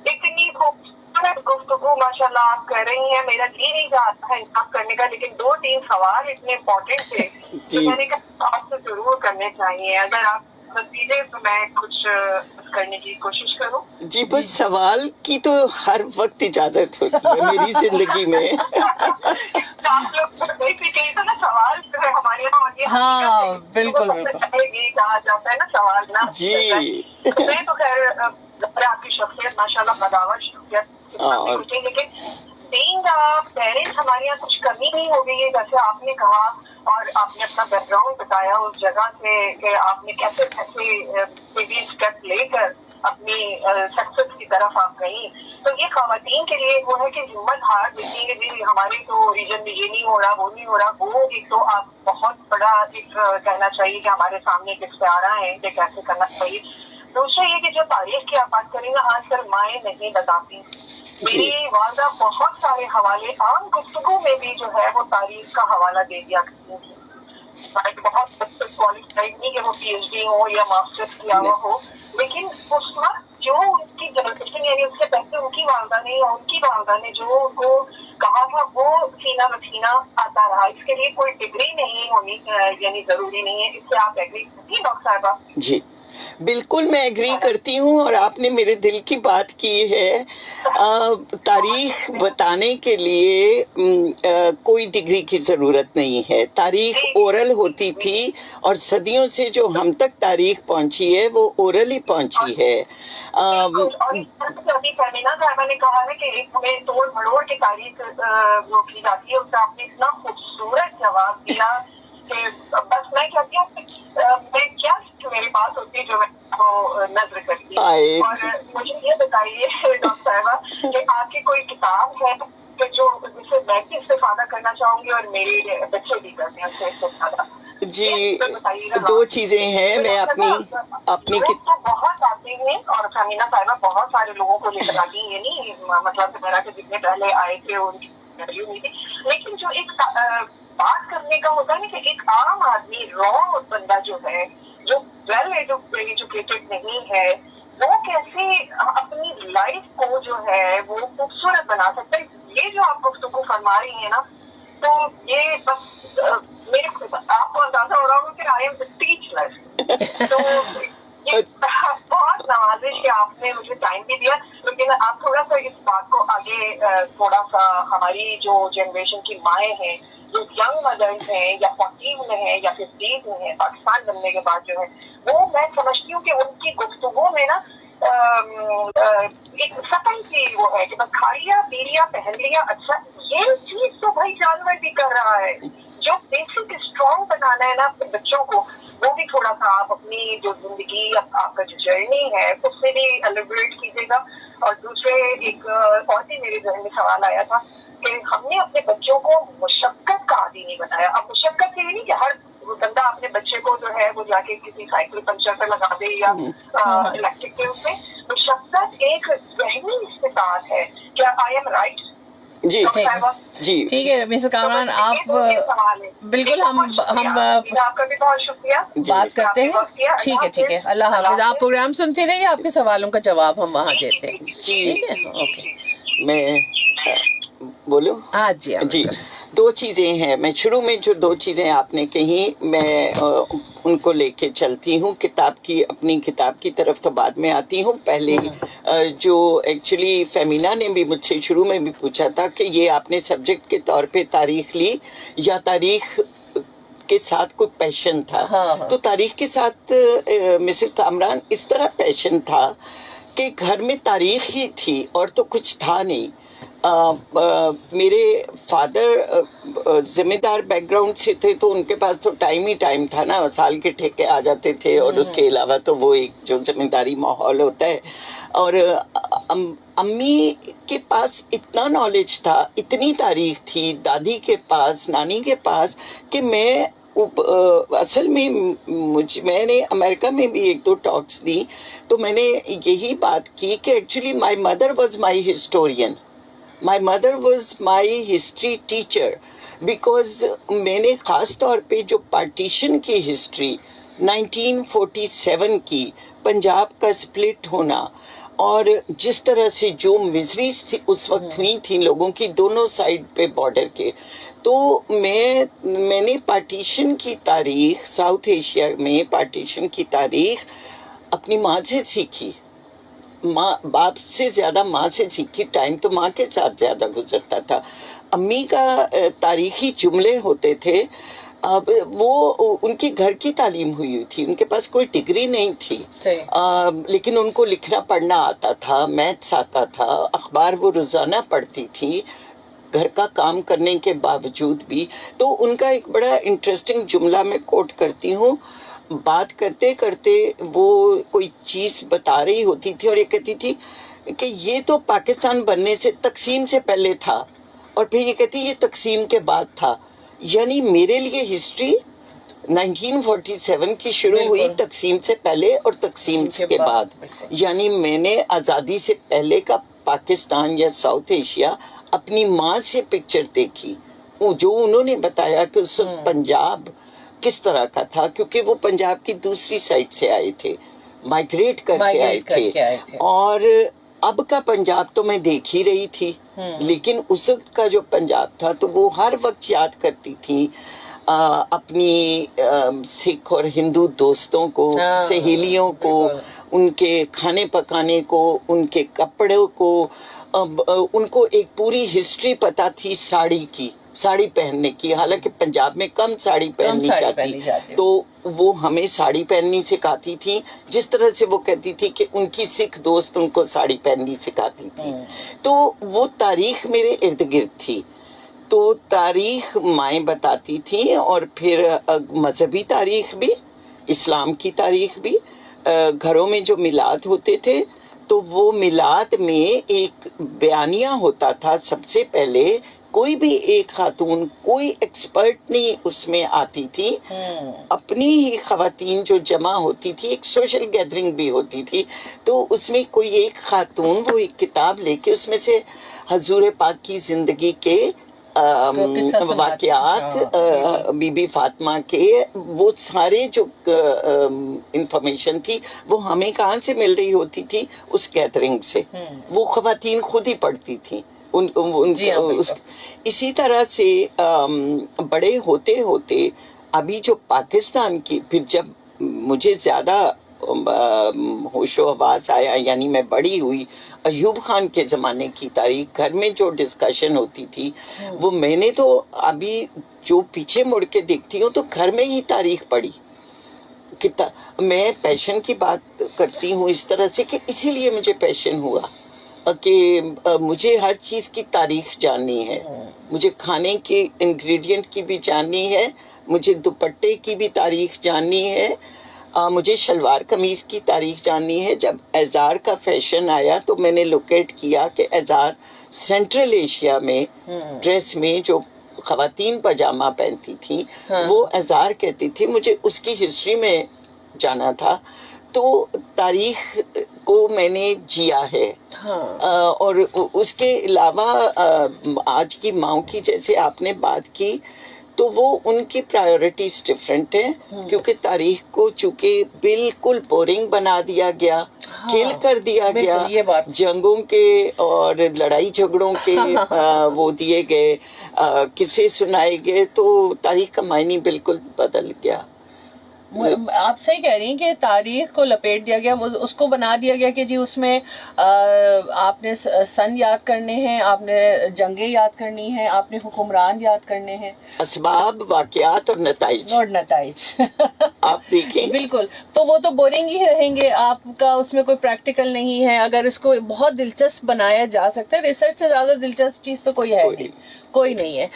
اتنی خوبصورت گفتگو ماشاء اللہ آپ کر رہی ہیں, میرا جی نہیں چاہتا ہے انصاف کرنے کا, لیکن 2-3 سوال اتنے امپورٹنٹ تھے تو میں نے کہا آپ سے ضرور کرنے چاہیے. اگر آپ نتیجے تو میں کچھ کرنے کی کوشش کروں. جی بس سوال کی تو ہر وقت اجازت ہوتی ہے میری زندگی میں. آپ لوگ بیسیکلی تو نا سوال ہمارے یہاں ہوتی ہے. ہاں بالکل کہا جاتا ہے نا سوال نا. جی میں تو خیر آپ کی شخصیت ماشاء اللہ بداور شخصیت, لیکن بینگ پیرنٹس ہمارے یہاں کچھ کمی نہیں ہو گئی ہے جیسے آپ نے کہا, اور آپ نے اپنا بیک گراؤنڈ بتایا اس جگہ سے کہ آپ نے کیسے بیبی اسٹیپ لے کر اپنی سکسیس کی طرف آپ گئی. تو یہ خواتین کے لیے وہ ہے کہ ہمت ہار دیتی ہے جی ہمارے تو ریجن میں یہ نہیں ہو رہا, وہ نہیں ہو رہا. وہ ایک تو آپ بہت بڑا ایک کہنا چاہیے کہ ہمارے سامنے ایک استعارہ ہے کہ کیسے کرنا چاہیے. دوسرا یہ کہ جو تاریخ کی آپ بات کریں نا, آج کل مائیں نہیں بتاتی. میری والدہ بہت سارے حوالے عام گفتگو میں بھی جو ہے وہ تاریخ کا حوالہ دے دیا کرتی تھی. بہت کوالیفائڈ نہیں کہ وہ PhD ہو یا ماسٹرز کیا ہوا ہو, لیکن اس وقت جو ان کی جنریشن یعنی اس سے پہلے ان کی والدہ نے یا ان کی والدہ نے جو ان کو کہا تھا وہ سینہ بسینہ آتا رہا. اس کے لیے کوئی ڈگری نہیں ہونی یعنی ضروری نہیں ہے. اس سے آپ ایگری کرتی ہیں ڈاکٹر صاحبہ؟ جی بالکل میں ایگری کرتی ہوں, اور آپ نے میرے دل کی بات کی ہے. تاریخ بتانے کے لیے کوئی ڈگری کی ضرورت نہیں ہے. تاریخ اورل ہوتی تھی, اور صدیوں سے جو ہم تک تاریخ پہنچی ہے وہ اورل ہی پہنچی ہے. ابھی فہمینا صاحبہ نے کہا ہے کہ ایک ہمیں توڑ مڑوڑ کے تاریخ وہ کی جاتی ہے, اس سے آپ نے اتنا خوبصورت جواب دیا کہ بس میں کہتی ہوں میں کیا میرے پاس ہوتی ہے جو میں کو نظر کرتی ہوں. اور مجھے یہ بتائیے ڈاکٹر صاحبہ کہ آپ کی کوئی کتاب ہے کہ جو جس سے میں بھی استفادہ کرنا چاہوں گی اور میرے بچے بھی کرتے ہیں اس سے استفادہ؟ جی دو چیزیں ہیں. میں اپنی تو بہت آتے ہیں اور سمینا صاحبہ بہت سارے لوگوں کو لے کر آتی ہیں, یہ نہیں مطلب میرا کہ جتنے پہلے آئے تھے ان کی انٹرویو نہیں تھی, لیکن جو ایک بات کرنے کا ہوتا ہے نا کہ ایک عام آدمی را بندہ جو ہے جو ویل ایجوکیٹڈ نہیں ہے وہ کیسے اپنی لائف کو جو ہے وہ خوبصورت بنا سکتا ہے. یہ جو آپ گفتگو فرما رہی ہیں نا تو یہ بس میرے آپ کو اندازہ ہو رہا ہوگا کہ آئی ایم اسپیچ لیس. تو یہ بہت نوازش کہ آپ نے مجھے ٹائم بھی دیا, لیکن آپ تھوڑا سا اس بات کو آگے تھوڑا سا ہماری جو جنریشن کی مائیں ہیں جو ینگ مدرس ہیں یا 40 میں ہیں یا 50 میں ہیں پاکستان بننے کے بعد جو ہے وہ میں سمجھتی ہوں کہ ان کی گفتگو میں نا ایک سطح کی وہ ہے کہ بس کھا لیا پی لیا پہن لیا. اچھا یہ چیز تو بھائی جانور بھی کر رہا ہے. جو بیسک اسٹرانگ بنانا ہے نا اپنے بچوں کو وہ بھی تھوڑا سا آپ اپنی جو زندگی آپ کا جو جرنی ہے اس سے بھی ایلیبریٹ کیجیے گا. اور دوسرے ایک اور بھی میرے ذہن میں سوال آیا تھا کہ ہم نے اپنے بچوں کو مشقت کا عادی نہیں بنایا. اب مشقت یہ نہیں کہ ہر بندہ اپنے بچے کو جو ہے وہ جا کے کسی سائیکل پنچر پہ لگا دے یا الیکٹرک کے اس میں. مشقت ایک ذہنی استطاعت ہے. کیا آئی ایم رائٹ؟ جی جی ٹھیک ہے مسز کامران, آپ بالکل ہم آپ کا بھی بہت شکریہ بات کرتے ہیں. ٹھیک ہے اللہ حافظ. آپ پروگرام سنتے رہیے, آپ کے سوالوں کا جواب ہم وہاں دیتے ہیں. ٹھیک ہے اوکے. میں بولوں؟ ہاں جی جی دو چیزیں ہیں. میں شروع میں جو دو چیزیں آپ نے کہی میں ان کو لے کے چلتی ہوں. اپنی کتاب کی طرف تو بعد میں آتی ہوں. پہلے جو ایکچولی فیمینا نے بھی مجھ سے شروع میں بھی پوچھا تھا کہ یہ آپ نے سبجیکٹ کے طور پہ تاریخ لی یا تاریخ کے ساتھ کوئی پیشن تھا. تو تاریخ کے ساتھ مسز کامران اس طرح پیشن تھا کہ گھر میں تاریخ ہی تھی اور تو کچھ تھا نہیں. میرے فادر ذمہ دار بیک گراؤنڈ سے تھے تو ان کے پاس تو ٹائم تھا نا, سال کے ٹھیکے آ جاتے تھے اور اس کے علاوہ تو وہ ایک جو ذمہ داری ماحول ہوتا ہے. اور امی کے پاس اتنا نالج تھا, اتنی تاریخ تھی دادی کے پاس نانی کے پاس کہ میں اصل میں نے امریکہ میں بھی ایک دو ٹاکس دی تو میں نے یہی بات کی کہ actually my mother was my historian. My mother was my history teacher because میں نے خاص طور پہ جو پارٹیشن کی ہسٹری 1947 کی پنجاب کا سپلٹ ہونا اور جس طرح سے جو مزریز تھی اس وقت ہوئی تھی لوگوں کی دونوں سائڈ پہ بارڈر کے, تو میں نے پارٹیشن کی تاریخ ساؤتھ ایشیا میں پارٹیشن کی تاریخ اپنی ماں سے سیکھی. ماں باپ سے زیادہ ماں سے سیکھی. ٹائم تو ماں کے ساتھ زیادہ گزرتا تھا. امی کا تاریخی جملے ہوتے تھے. اب وہ ان کی گھر کی تعلیم ہوئی تھی, ان کے پاس کوئی ڈگری نہیں تھی, لیکن ان کو لکھنا پڑھنا آتا تھا, میتھس آتا تھا, اخبار وہ روزانہ پڑھتی تھی گھر کا کام کرنے کے باوجود بھی. تو ان کا ایک بڑا انٹرسٹنگ جملہ میں کوٹ کرتی ہوں. بات کرتے کرتے وہ کوئی چیز بتا رہی ہوتی تھی اور یہ کہتی تھی کہ یہ تو پاکستان بننے سے تقسیم سے پہلے تھا, اور پھر یہ کہتی یہ تقسیم کے بعد تھا. یعنی میرے لیے ہسٹری 1947 کی شروع ہوئی تقسیم سے پہلے اور تقسیم کے بعد. یعنی میں نے آزادی سے پہلے کا پاکستان یا ساؤتھ ایشیا اپنی ماں سے پکچر دیکھی, جو انہوں نے بتایا کہ اس وقت پنجاب کس طرح کا تھا, کیونکہ وہ پنجاب کی دوسری سائڈ سے آئے تھے, مائگریٹ کر کے آئے تھے. اور اب کا پنجاب تو میں دیکھ ہی رہی تھی, لیکن اس وقت کا جو پنجاب تھا تو وہ ہر وقت یاد کرتی تھی اپنی سکھ اور ہندو دوستوں کو, سہیلیوں کو, ان کے کھانے پکانے کو, ان کے کپڑوں کو. ان کو ایک پوری ہسٹری پتا تھی ساڑی پہننے کی, حالانکہ پنجاب میں کم ساڑی پہننی جاتی, تو وہ ہمیں ساڑی پہننی سکھاتی تھی. جس طرح سے وہ کہتی تھی کہ ان کی سکھ دوست ان کو ساڑی پہننی سکھاتی تھی. تو وہ تاریخ میرے ارد گرد تھی. تو تاریخ مائیں بتاتی تھیں, اور پھر مذہبی تاریخ بھی, اسلام کی تاریخ بھی. گھروں میں جو میلاد ہوتے تھے تو وہ میلاد میں ایک بیانیہ ہوتا تھا سب سے پہلے. کوئی بھی ایک خاتون، کوئی ایکسپرٹ نہیں اس میں آتی تھی، اپنی ہی خواتین جو جمع ہوتی تھی، ایک سوشل گیدرنگ بھی ہوتی تھی. تو اس میں کوئی ایک خاتون وہ ایک کتاب لے کے اس میں سے حضور پاک کی زندگی کے واقعات، بی بی فاطمہ کے، وہ سارے جو انفارمیشن تھی وہ ہمیں کہاں سے مل رہی ہوتی تھی؟ اس گیدرنگ سے. وہ خواتین خود ہی پڑھتی تھیں. اسی طرح سے بڑے ہوتے ہوتے ابھی جو پاکستان کی، پھر جب مجھے زیادہ ہوش و حواس آیا، یعنی میں بڑی ہوئی، ایوب خان کے زمانے کی تاریخ گھر میں جو ڈسکشن ہوتی تھی وہ میں نے تو ابھی جو پیچھے مڑ کے دیکھتی ہوں تو گھر میں ہی تاریخ پڑھی. میں پیشن کی بات کرتی ہوں اس طرح سے کہ اسی لیے مجھے پیشن ہوا کہ مجھے ہر چیز کی تاریخ جاننی ہے. مجھے کھانے کی انگریڈینٹ کی بھی جاننی ہے، مجھے دوپٹے کی بھی تاریخ جاننی ہے، مجھے شلوار قمیض کی تاریخ جاننی ہے. جب ازار کا فیشن آیا تو میں نے لوکیٹ کیا کہ ازار سینٹرل ایشیا میں ڈریس میں جو خواتین پاجامہ پہنتی تھیں وہ ازار کہتی تھی. مجھے اس کی ہسٹری میں جانا تھا. تو تاریخ کو میں نے جیا ہے. اور اس کے علاوہ آج کی ماؤں کی جیسے آپ نے بات کی تو وہ ان کی پرائیورٹیز ڈفرینٹ ہیں، کیونکہ تاریخ کو چونکہ بالکل بورنگ بنا دیا گیا، کل کر دیا گیا، جنگوں کے اور لڑائی جھگڑوں کے وہ دیے گئے، قصے سنائے گئے، تو تاریخ کا معنی بالکل بدل گیا. آپ صحیح کہہ رہی ہیں کہ تاریخ کو لپیٹ دیا گیا، اس کو بنا دیا گیا کہ جی اس میں آپ نے سن یاد کرنے ہیں، آپ نے جنگیں یاد کرنی ہیں، آپ نے حکمران یاد کرنے ہیں، اسباب، واقعات اور نتائج آپ دیکھیں. بالکل. تو وہ تو بورنگ ہی رہیں گے، آپ کا اس میں کوئی پریکٹیکل نہیں ہے. اگر اس کو بہت دلچسپ بنایا جا سکتا ہے، ریسرچ سے زیادہ دلچسپ چیز تو کوئی ہے کوئی نہیں ہے.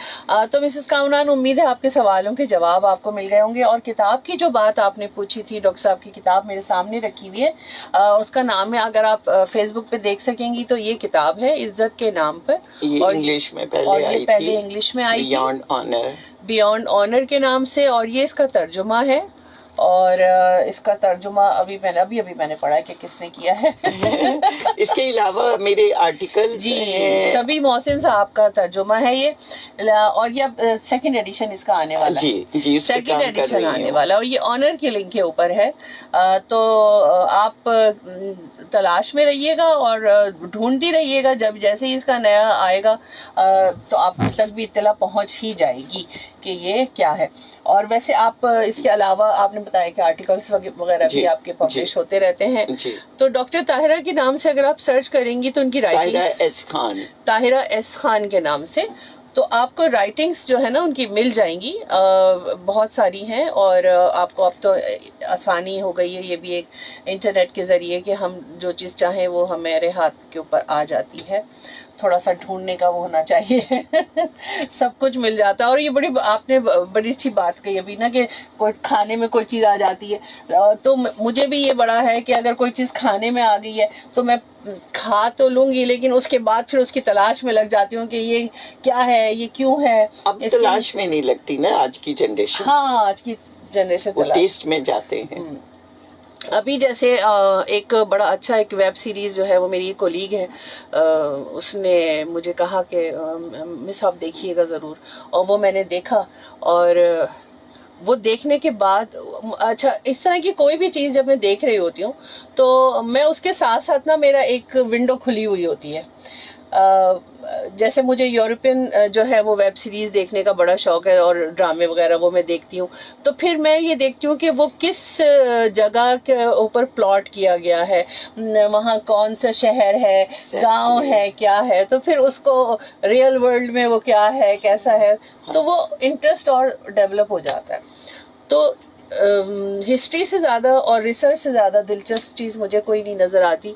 تو مسز کامران، امید ہے آپ کے سوالوں کے جواب آپ کو مل گئے ہوں گے. اور کتاب کی جو بات آپ نے پوچھی تھی، ڈاکٹر صاحب کی کتاب میرے سامنے رکھی ہوئی ہے، اس کا نام ہے، اگر آپ فیس بک پہ دیکھ سکیں گی تو یہ کتاب ہے عزت کے نام پر، یہ انگلش میں پہلے انگلش میں آئی تھی، بیونڈ آنر کے نام سے، اور یہ اس کا ترجمہ ہے. اور اس کا ترجمہ ابھی میں نے پڑھا کہ کس نے کیا ہے. اس کے علاوہ میرے آرٹیکل سبھی محسن صاحب کا ترجمہ ہے یہ، اور یہ سیکنڈ ایڈیشن اس کا آنے والا ہے. سیکنڈ ایڈیشن آنے والا، اور یہ آنر کلنگ کے اوپر ہے. تو آپ تلاش میں رہیے گا اور ڈھونڈتی رہیے گا، جب جیسے ہی اس کا نیا آئے گا تو آپ تک بھی اطلاع پہنچ ہی جائے گی کہ یہ کیا ہے. اور ویسے آپ اس کے علاوہ آپ نے بتایا کہ آرٹیکلز وغیرہ بھی آپ کے پبلش ہوتے رہتے ہیں. تو ڈاکٹر طاہرہ کے نام سے اگر آپ سرچ کریں گی تو ان کی رائٹنگز طاہرہ ایس خان کے نام سے، تو آپ کو رائٹنگز جو ہے نا ان کی مل جائیں گی، بہت ساری ہیں. اور آپ کو اب تو آسانی ہو گئی ہے یہ بھی ایک انٹرنیٹ کے ذریعے کہ ہم جو چیز چاہیں وہ ہمارے ہاتھ کے اوپر آ جاتی ہے. تھوڑا سا ڈھونڈنے کا وہ ہونا چاہیے، سب کچھ مل جاتا ہے. اور یہ آپ نے بڑی اچھی بات کہی ابھی نا کہ کوئی کھانے میں کوئی چیز آ جاتی ہے، تو مجھے بھی یہ بڑا ہے کہ اگر کوئی چیز کھانے میں آ گئی ہے تو میں کھا تو لوں گی، لیکن اس کے بعد پھر اس کی تلاش میں لگ جاتی ہوں کہ یہ کیا ہے، یہ کیوں ہے. اب تلاش میں نہیں لگتی نا آج کی جنریشن. ہاں، آج کی جنریشن ٹیسٹ میں جاتے ہیں. ابھی جیسے ایک بڑا اچھا ایک ویب سیریز جو ہے وہ میری کولیگ ہے، اس نے مجھے کہا کہ مس آپ دیکھیے گا ضرور، اور وہ میں نے دیکھا. اور وہ دیکھنے کے بعد اچھا، اس طرح کی کوئی بھی چیز جب میں دیکھ رہی ہوتی ہوں تو میں اس کے ساتھ ساتھ نا میرا ایک ونڈو کھلی ہوئی ہوتی ہے. جیسے مجھے یورپین جو ہے وہ ویب سیریز دیکھنے کا بڑا شوق ہے، اور ڈرامے وغیرہ وہ میں دیکھتی ہوں. تو پھر میں یہ دیکھتی ہوں کہ وہ کس جگہ کے اوپر پلاٹ کیا گیا ہے، وہاں کون سا شہر ہے، گاؤں ہے، کیا ہے. تو پھر اس کو ریئل ورلڈ میں وہ کیا ہے، کیسا ہے، تو وہ انٹرسٹ اور ڈیولپ ہو جاتا ہے. تو ہسٹری سے زیادہ اور ریسرچ سے زیادہ دلچسپ چیز مجھے کوئی نہیں نظر آتی.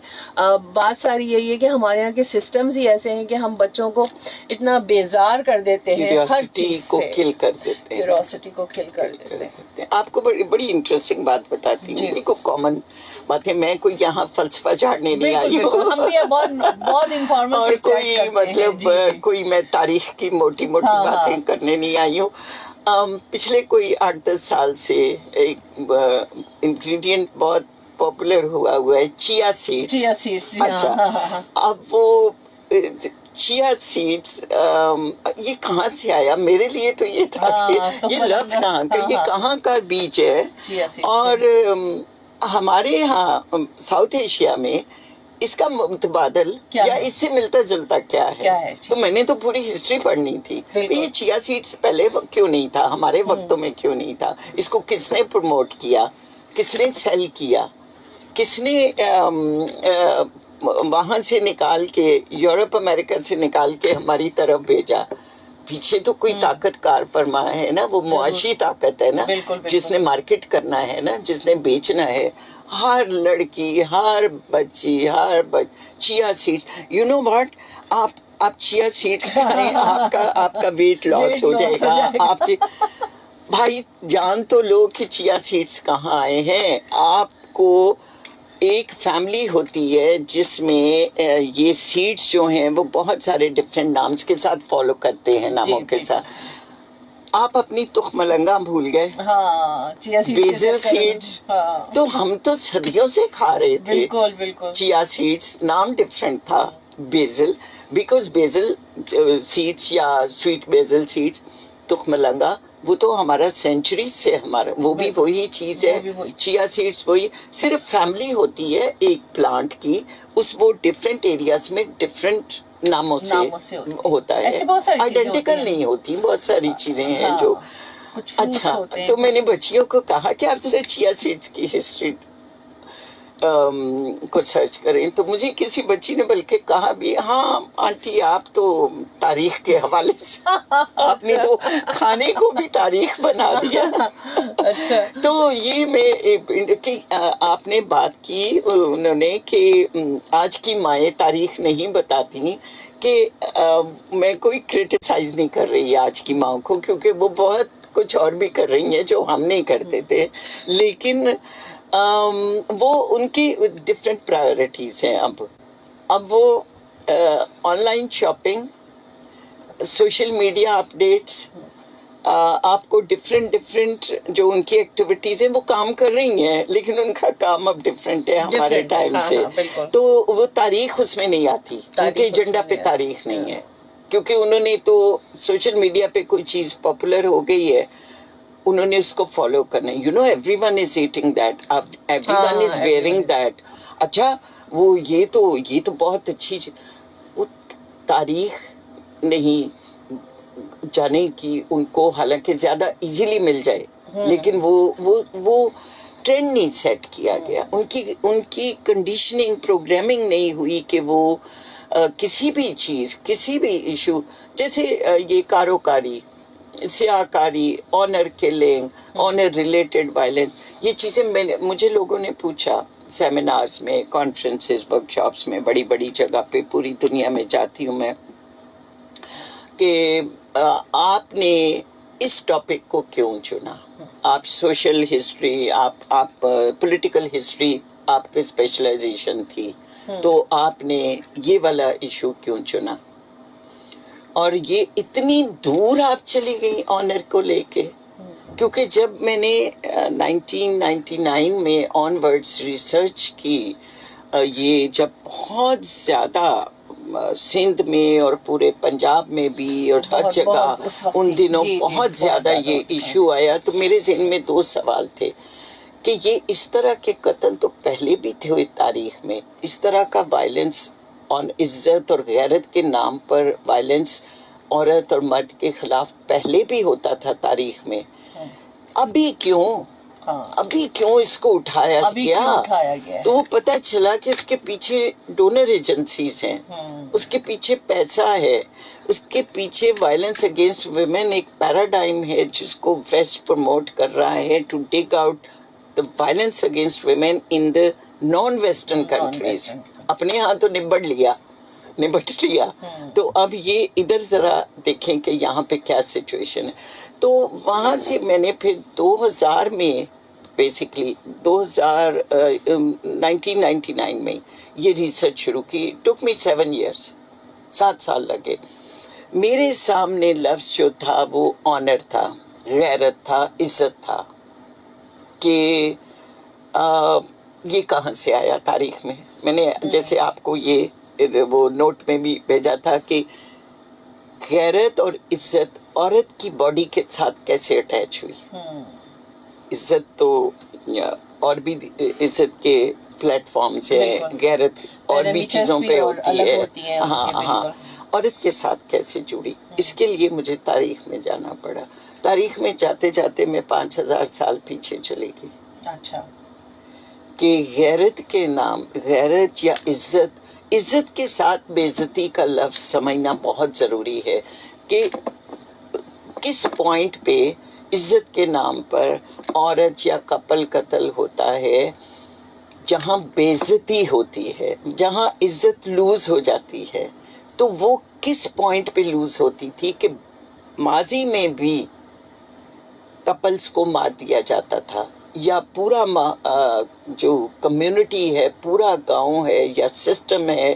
بات ساری یہی ہے کہ ہمارے یہاں کے سسٹمز ہی ایسے ہیں کہ ہم بچوں کو اتنا بیزار کر دیتے ہیں، ہر چیز کو کل کر دیتے ہیں، کیوریوسٹی کو کل کر دیتے ہیں. آپ کو بڑی انٹرسٹنگ بات بتاتی ہوں، بالکل کامن باتیں. میں کوئی یہاں فلسفہ جھاڑنے نہیں آئی ہوں, ہم بھی بہت انفارمل اور کوئی مطلب کوئی میں تاریخ کی موٹی موٹی باتیں کرنے نہیں آئی ہوں. پچھلے کوئی 8-10 سال سے ایک انگریڈینٹ بہت پاپولر ہوا ہے, چیا سیڈس. اچھا, اب وہ چیا سیڈس یہ کہاں سے آیا؟ میرے لیے تو یہ تھا کہ یہ لفظ کہاں کا, یہ کہاں کا بیج ہے. اور ہمارے یہاں ساؤتھ ایشیا میں اس کا متبادل یا اس سے ملتا جلتا کیا ہے؟ تو میں نے تو پوری ہسٹری پڑھنی تھی. یہ چیا سیڈس پہلے کیوں نہیں تھا, ہمارے وقتوں میں کیوں نہیں تھا؟ اس کو کس نے پروموٹ کیا, کس نے سیل کیا, کس نے وہاں سے نکال کے, یورپ امریکہ سے نکال کے ہماری طرف بھیجا؟ پیچھے تو کوئی طاقت کار فرما ہے نا, وہ معاشی طاقت ہے نا, جس نے مارکیٹ کرنا ہے نا, جس نے بیچنا ہے. ہر لڑکی, ہر بچی, چیا سیڈس. یو نو واٹ, آپ چیا سیڈس کھائیں, آپ کا ویٹ لاس ہو جائے گا. آپ کے بھائی جان تو لو کہ چیا سیڈس کہاں آئے ہیں. آپ کو ایک فیملی ہوتی ہے جس میں یہ سیڈس جو ہیں وہ بہت سارے ڈفرینٹ نامز کے ساتھ فالو کرتے ہیں, ناموں کے ساتھ. آپ اپنی تخم ملنگا بھول گئے, بیزل سیڈس تو ہم تو صدیوں سے کھا رہے تھے. چیا سیڈس نام ڈفرینٹ تھا, بیزل, بیکاز بیزل سیڈس یا سویٹ بیزل سیڈس, تخم ملنگا, وہ تو ہمارا سینچری سے ہمارا, وہ بھی وہی چیز ہے. چیا سیڈس وہی, صرف فیملی ہوتی ہے ایک پلانٹ کی, وہ ڈفرینٹ ایریاز میں ڈفرینٹ ناموں سے ہوتا ہے, آئیڈینٹیکل نہیں ہوتی. بہت ساری چیزیں ہیں جو. اچھا, تو میں نے بچیوں کو کہا کہ آپ ذرا چیا سیڈس کی ہسٹری کو سرچ کریں, تو مجھے کسی بچی نے بلکہ کہا بھی, ہاں آنٹی آپ تو تاریخ کے حوالے سے آپ نے تو کھانے کو بھی تاریخ بنا دیا. تو یہ میں آپ نے بات کی انہوں نے کہ آج کی مائیں تاریخ نہیں بتاتی, کہ میں کوئی کرٹیسائز نہیں کر رہی آج کی ماں کو, کیونکہ وہ بہت کچھ اور بھی کر رہی ہیں جو ہم نہیں کرتے تھے. لیکن وہ ان کی ڈفرینٹ پرائیورٹیز ہیں. اب وہ on line shopping, social media updates, آپ کو ڈفرینٹ جو ان کی ایکٹیویٹیز ہیں وہ کام کر رہی ہیں, لیکن ان کا کام اب ڈفرینٹ ہے ہمارے ٹائم سے. تو وہ تاریخ اس میں نہیں آتی, ان کے ایجنڈا پہ تاریخ نہیں ہے, کیونکہ انہوں نے تو سوشل میڈیا پہ کوئی چیز پاپولر ہو گئی ہے, انہوں نے اس کو فالو کرنا ہے. You know everyone is eating that, everyone is wearing that. اچھا, وہ یہ تو بہت اچھی چیز. وہ تاریخ نہیں جانے کی ان کو, حالانکہ زیادہ ایزیلی مل جائے, لیکن وہ ٹرینڈ نہیں سیٹ کیا گیا. ان کی کنڈیشننگ, پروگرامنگ نہیں ہوئی کہ وہ کسی بھی چیز, کسی بھی ایشو, جیسے یہ کاروکاری, سیاہ کاری, honour killing, honour related violence, یہ چیزیں مجھے لوگوں نے پوچھا سیمینارز میں, کانفرنسز, ورک شاپس میں, بڑی بڑی جگہ پہ پوری دنیا میں جاتی ہوں میں, کہ آپ نے اس ٹاپک کو کیوں چنا. آپ سوشل ہسٹری, آپ پولیٹیکل ہسٹری آپ کی اسپیشلائزیشن تھی, تو آپ نے یہ والا ایشو کیوں چنا؟ اور یہ اتنی دور آپ چلی گئی آنر کو لے کے, کیونکہ جب میں نے 1999 میں آن ورڈز ریسرچ کی, یہ جب بہت زیادہ سندھ میں اور پورے پنجاب میں بھی اور ہر جگہ ان دنوں بہت زیادہ یہ ایشو آیا, تو میرے ذہن میں 2 سوال تھے کہ یہ اس طرح کے قتل تو پہلے بھی تھے تاریخ میں, اس طرح کا وائلنس اور عزت اور غیرت کے نام پر وائلنس عورت اور مرد کے خلاف پہلے بھی ہوتا تھا تاریخ میں, ابھی کیوں اس کو اٹھایا گیا؟ تو وہ پتہ چلا کہ اس کے پیچھے ڈونر ایجنسیز ہیں, اس کے پیچھے پیسہ ہے, اس کے پیچھے وائلنس اگینسٹ ویمن ایک پیراڈائم ہے جس کو ویسٹ پروموٹ کر رہا ہے, to take out the violence against women in the non western countries. اپنے ہاں تو نبٹ لیا. تو اب یہ ادھر ذرا دیکھیں کہ یہاں پہ کیا سچویشن ہے. تو وہاں سے میں نے پھر 2000 میں بیسکلی 1999 میں یہ ریسرچ شروع کی. ٹک می 7 years, 7 سال لگے. میرے سامنے لفظ جو تھا وہ آنر تھا, غیرت تھا, عزت تھا, کہ یہ کہاں سے آیا تاریخ میں. میں نے جیسے آپ کو یہ وہ نوٹ میں بھی بھیجا تھا کہ غیرت اور عزت عورت کی باڈی کے ساتھ کیسے اٹیچ ہوئی. عزت تو اور بھی عزت کے پلیٹ فارمز ہیں, غیرت اور بھی چیزوں پہ ہوتی ہے. ہاں ہاں, عورت کے ساتھ کیسے جڑی, اس کے لیے مجھے تاریخ میں جانا پڑا. تاریخ میں جاتے جاتے میں 5000 سال پیچھے چلے گئی. اچھا. کہ غیرت کے نام, غیرت یا عزت, عزت کے ساتھ بے عزتی کا لفظ سمجھنا بہت ضروری ہے کہ کس پوائنٹ پہ عزت کے نام پر عورت یا کپل قتل ہوتا ہے, جہاں بے عزتی ہوتی ہے, جہاں عزت لوز ہو جاتی ہے. تو وہ کس پوائنٹ پہ لوز ہوتی تھی کہ ماضی میں بھی کپلز کو مار دیا جاتا تھا, یا پورا جو کمیونٹی ہے, پورا گاؤں ہے یا سسٹم ہے,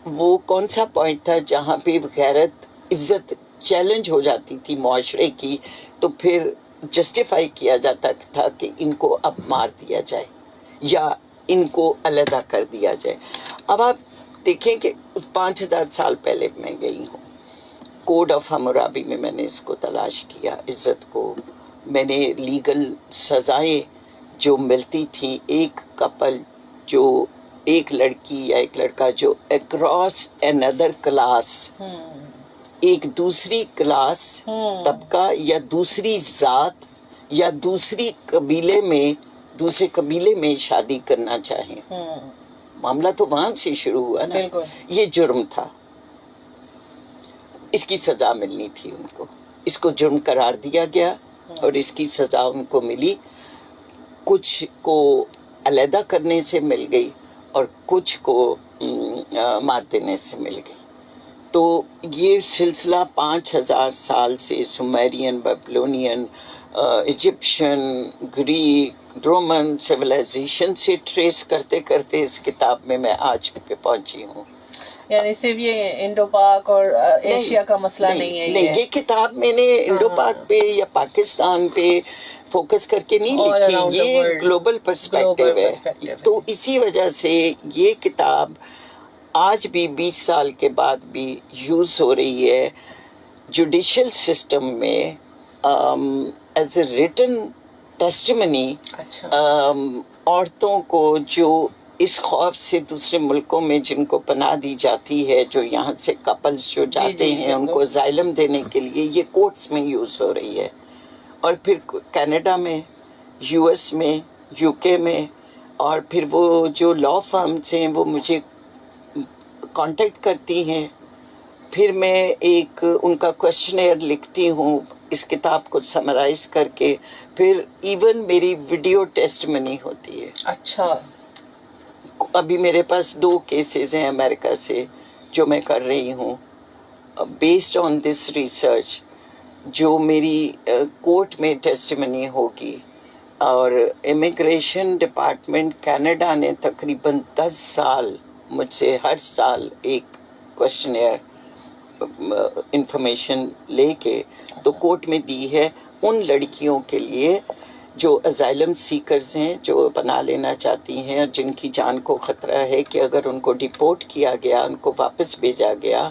وہ کون سا پوائنٹ تھا جہاں پہ غیرت عزت چیلنج ہو جاتی تھی معاشرے کی, تو پھر جسٹیفائی کیا جاتا تھا کہ ان کو اب مار دیا جائے یا ان کو علیحدہ کر دیا جائے. اب آپ دیکھیں کہ 5000 سال پہلے میں گئی ہوں, کوڈ آف حمورابی میں نے اس کو تلاش کیا, عزت کو. میں نے لیگل سزائیں جو ملتی تھی ایک کپل, جو ایک لڑکی یا ایک لڑکا جو اکراس اندر کلاس, ایک دوسری کلاس طبقہ یا دوسری ذات یا دوسری قبیلے میں, دوسرے قبیلے میں شادی کرنا چاہیں. معاملہ تو وہاں سے شروع ہوا نا. یہ جرم تھا, اس کی سزا ملنی تھی ان کو. اس کو جرم قرار دیا گیا اور اس کی سزا ان کو ملی. کچھ کو علیحدہ کرنے سے مل گئی اور کچھ کو مار دینے سے مل گئی. تو یہ سلسلہ 5000 سال سے سومیرین, Babylonian, Egyptian, Greek, Roman civilisation سے ٹریس کرتے کرتے اس کتاب میں آج پہ پہنچی ہوں. یعنی صرف یہ انڈو پاک اور ایشیا کا مسئلہ نہیں ہے. نہیں, یہ کتاب میں نے انڈو پاک پہ یا پاکستان پہ فوکس کر کے نہیں لکھی, یہ گلوبل پرسپیکٹیو ہے. تو اسی وجہ سے یہ کتاب آج بھی 20 سال کے بعد بھی یوز ہو رہی ہے جوڈیشل سسٹم میں ایز اے ریٹن ٹیسٹیمنی. عورتوں کو جو اس خوف سے دوسرے ملکوں میں جن کو پناہ دی جاتی ہے, جو یہاں سے کپلز جو جاتے ہیں ان کو اسائلم دینے کے لیے, یہ کورٹس میں یوز ہو رہی ہے. اور پھر کینیڈا میں, یو ایس میں, یو کے میں, اور پھر وہ جو لا فرمز ہیں وہ مجھے کانٹیکٹ کرتی ہیں. پھر میں ایک ان کا کوشچنئر لکھتی ہوں اس کتاب کو سمرائز کر کے. پھر ایون میری ویڈیو ٹیسٹمنی ہوتی ہے. اچھا. ابھی میرے پاس 2 کیسز ہیں امریکہ سے جو میں کر رہی ہوں بیسڈ آن دس ریسرچ, جو میری کورٹ میں ٹیسٹیمنی ہوگی. اور امیگریشن ڈپارٹمنٹ کینیڈا نے تقریباً 10 سال مجھ سے ہر سال ایک کوشچنئر انفارمیشن لے کے تو کورٹ میں دی ہے ان لڑکیوں کے لیے جو اسائلم سیکرز ہیں, جو پناہ لینا چاہتی ہیں, اور جن کی جان کو خطرہ ہے کہ اگر ان کو ڈیپورٹ کیا گیا, ان کو واپس بھیجا گیا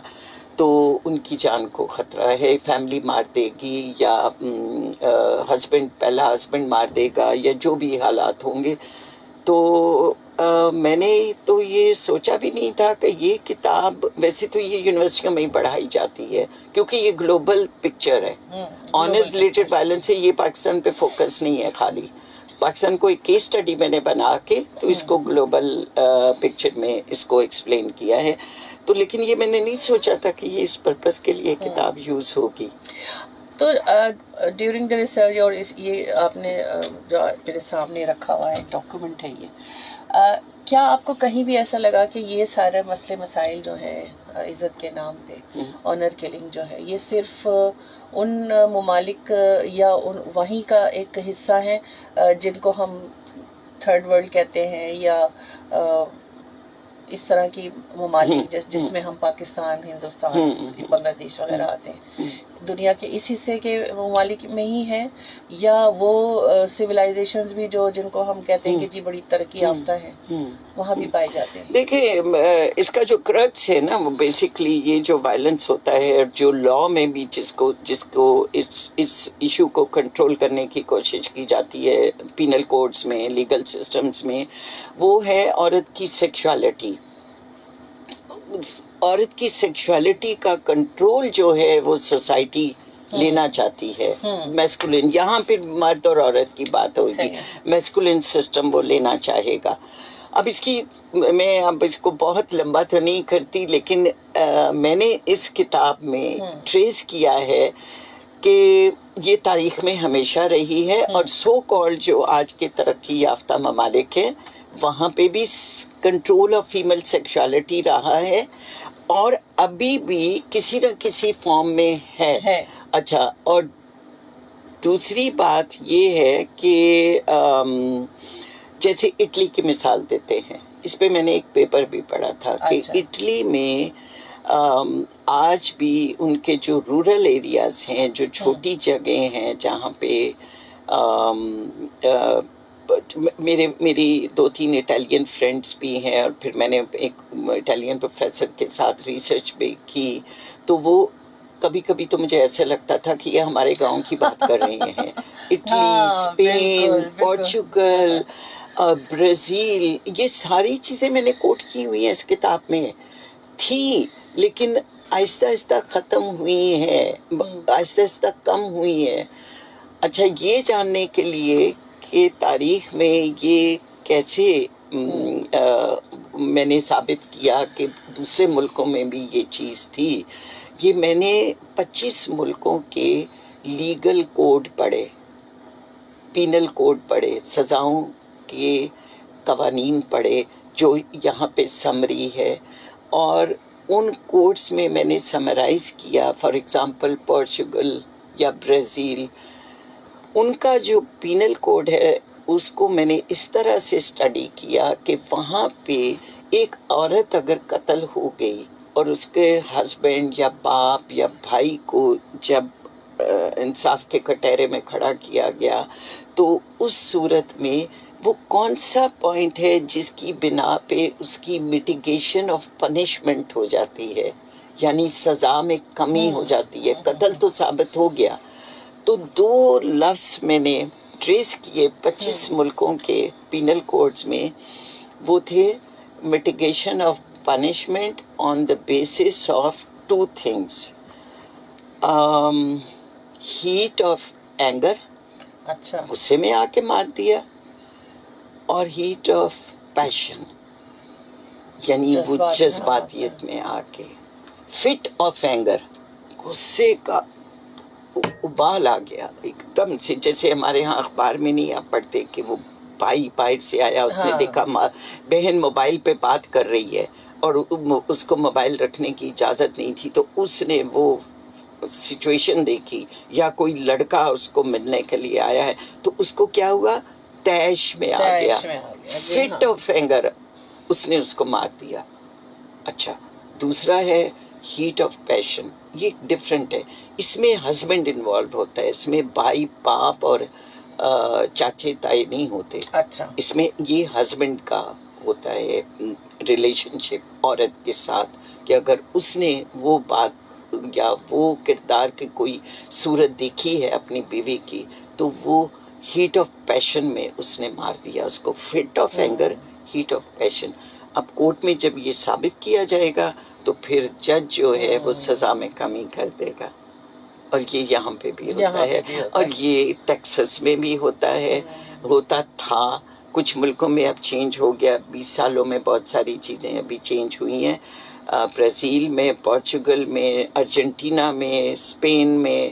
تو ان کی جان کو خطرہ ہے, فیملی مار دے گی یا ہسبینڈ, پہلا ہسبینڈ مار دے گا یا جو بھی حالات ہوں گے. تو میں نے تو یہ سوچا بھی نہیں تھا کہ یہ کتاب, ویسے تو یہ یونیورسٹیوں میں ہی پڑھائی جاتی ہے کیونکہ یہ گلوبل پکچر ہے, آنر ریلیٹڈ وائلنس ہے. یہ پاکستان پہ فوکس نہیں ہے خالی, پاکستان کو ایک کیس اسٹڈی میں نے بنا کے تو اس کو گلوبل پکچر میں اس کو ایکسپلین کیا ہے. تو لیکن یہ میں نے نہیں سوچا تھا کہ یہ اس پرپس کے لیے کتاب یوز ہوگی. تو ڈیورنگ دا ریسرچ, اور یہ آپ نے جو میرے سامنے رکھا ہوا ہے ڈاکیومنٹ ہے, کیا آپ کو کہیں بھی ایسا لگا کہ یہ سارے مسئلے مسائل جو ہے عزت کے نام پہ آنر کلنگ جو ہے یہ صرف ان ممالک یا وہیں کا ایک حصہ ہے جن کو ہم تھرڈ ورلڈ کہتے ہیں یا اس طرح کی ممالک جس میں ہم پاکستان، ہندوستان، بنگلہ دیش وغیرہ آتے ہیں، دنیا کے اس حصے کے ممالک میں ہی ہیں یا وہ سویلائزیشنز بھی جو جن کو ہم کہتے ہیں کہ جی بڑی ترقی یافتہ ہیں وہاں بھی پائے جاتے ہیں؟ دیکھیں اس کا جو کرکس ہے نا وہ بیسکلی یہ جو وائلنس ہوتا ہے اور جو لا میں بھی جس کو اس ایشو کو کنٹرول کرنے کی کوشش کی جاتی ہے پینل کوڈز میں، لیگل سسٹمز میں، وہ ہے عورت کی سیکشوالٹی. عورت کی سیکشوالٹی کا کنٹرول جو ہے وہ سوسائٹی لینا چاہتی ہے. میسکولین، یہاں پہ مرد اور عورت کی بات ہوگی، میسکولین سسٹم وہ لینا چاہے گا. اب میں اس کو بہت لمبا تو نہیں کرتی، لیکن میں نے اس کتاب میں ٹریس کیا ہے کہ یہ تاریخ میں ہمیشہ رہی ہے اور سو کالڈ جو آج کے ترقی یافتہ ممالک ہیں وہاں پہ بھی کنٹرول آف فیمل سیکشوالٹی رہا ہے اور ابھی بھی کسی نہ کسی فارم میں ہے. اچھا، اور دوسری بات یہ ہے کہ جیسے اٹلی کی مثال دیتے ہیں، اس پہ میں نے ایک پیپر بھی پڑھا تھا کہ اٹلی میں آج بھی ان کے جو رورل ایریاز ہیں، جو چھوٹی جگہیں ہیں جہاں پہ میری 2-3 اٹالین فرینڈز بھی ہیں اور پھر میں نے ایک اٹالین پروفیسر کے ساتھ ریسرچ بھی کی، تو وہ کبھی کبھی تو مجھے ایسا لگتا تھا کہ یہ ہمارے گاؤں کی بات کر رہی ہیں. اٹلی، اسپین، پورچوگل، برازیل، یہ ساری چیزیں میں نے کوٹ کی ہوئی ہیں اس کتاب میں تھی، لیکن آہستہ آہستہ ختم ہوئی ہیں، آہستہ آہستہ کم ہوئی ہیں. اچھا، یہ جاننے کے لیے کہ تاریخ میں یہ کیسے میں نے ثابت کیا کہ دوسرے ملکوں میں بھی یہ چیز تھی، یہ میں نے 25 ملکوں کے لیگل کوڈ پڑھے، پینل کوڈ پڑھے، سزاؤں کے قوانین پڑھے جو یہاں پہ سمری ہے، اور ان کوڈز میں میں نے سمرائز کیا. فار ایگزامپل پورچوگل یا برازیل، ان کا جو پینل کوڈ ہے اس کو میں نے اس طرح سے اسٹڈی کیا کہ وہاں پہ ایک عورت اگر قتل ہو گئی اور اس کے ہسبینڈ یا باپ یا بھائی کو جب انصاف کے کٹہرے میں کھڑا کیا گیا تو اس صورت میں وہ کون سا پوائنٹ ہے جس کی بنا پہ اس کی میٹیگیشن آف پنشمنٹ ہو جاتی ہے، یعنی سزا میں کمی ہو جاتی ہے. قتل تو ثابت ہو گیا. تو 2 لفظ میں نے ٹریس کیے 25 ملکوں کے پینل کوڈز میں، وہ تھے mitigation of punishment on the basis of 2 things: heat of anger, غصے میں آ کے مار دیا، اور ہیٹ آف پیشن، یعنی وہ جذباتیت میں آ کے. فٹ آف اینگر، غصے کا ابال آ گیا ایک دم سے، جیسے ہمارے ہاں اخبار میں نہیں آپ پڑھتے کہ وہ بھائی باہر سے آیا، اس نے دیکھا بہن موبائل پہ بات کر رہی ہے اور اس کو موبائل رکھنے کی اجازت نہیں تھی، تو اس نے وہ سچویشن دیکھی، یا کوئی لڑکا اس کو ملنے کے لیے آیا ہے تو اس کو کیا ہوا، تیش میں آ گیا، فٹ آف اینگر، اس نے اس کو مار دیا. اچھا، دوسرا ہے ہیٹ آف پیشن، یہ ڈفرینٹ ہے، اس میں ہسبینڈ انوالو ہوتا ہے، اس میں بھائی باپ اور چاچے تائے نہیں ہوتے. اچھا، اس میں یہ ہسبینڈ کا ہوتا ہے ریلیشن شپ عورت کے ساتھ، کہ اگر اس نے وہ بات یا وہ کردار کی کوئی صورت دیکھی ہے اپنی بیوی کی تو وہ ہیٹ آف پیشن میں اس نے مار دیا اس کو. Fit of anger, heat of passion. اب کورٹ میں جب یہ ثابت کیا جائے گا تو پھر جج جو ہے وہ سزا میں کمی کر دے گا، اور یہ یہاں پہ بھی ہوتا ہے، اور یہ ٹیکسس میں بھی ہوتا ہے، ہوتا تھا. کچھ ملکوں میں اب چینج ہو گیا، 20 سالوں میں بہت ساری چیزیں ابھی چینج ہوئی ہیں. برازیل میں، پورچوگل میں، ارجنٹینا میں، اسپین میں،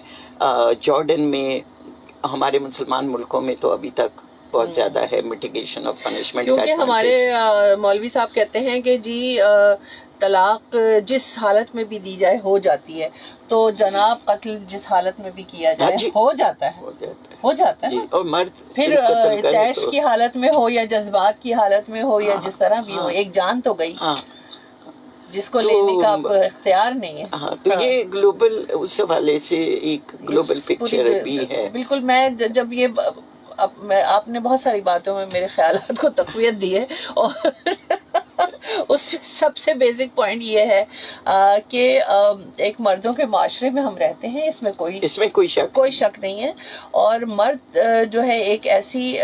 جارڈن میں. ہمارے مسلمان ملکوں میں تو ابھی تک بہت زیادہ ہے mitigation of punishment. کیونکہ ہمارے مولوی صاحب کہتے ہیں کہ جی طلاق جس حالت میں بھی دی جائے ہو جاتی ہے، تو جناب قتل جس حالت میں بھی کیا جائے ہو جاتا ہے جی. اور مرد پھر تیش کی حالت میں ہو یا جذبات کی حالت میں ہو یا جس طرح بھی ہو، ایک جان تو گئی جس کو لینے کا اب اختیار نہیں ہے. ہاں تو یہ گلوبل اس حوالے سے ایک گلوبل پکچر بھی ہے. بالکل. میں جب یہ آپ نے بہت ساری باتوں میں میرے خیالات کو تقویت دی ہے، اور اس میں سب سے بیسک پوائنٹ یہ ہے کہ ایک مردوں کے معاشرے میں ہم رہتے ہیں، اس میں کوئی شک نہیں ہے. اور مرد جو ہے ایک ایسی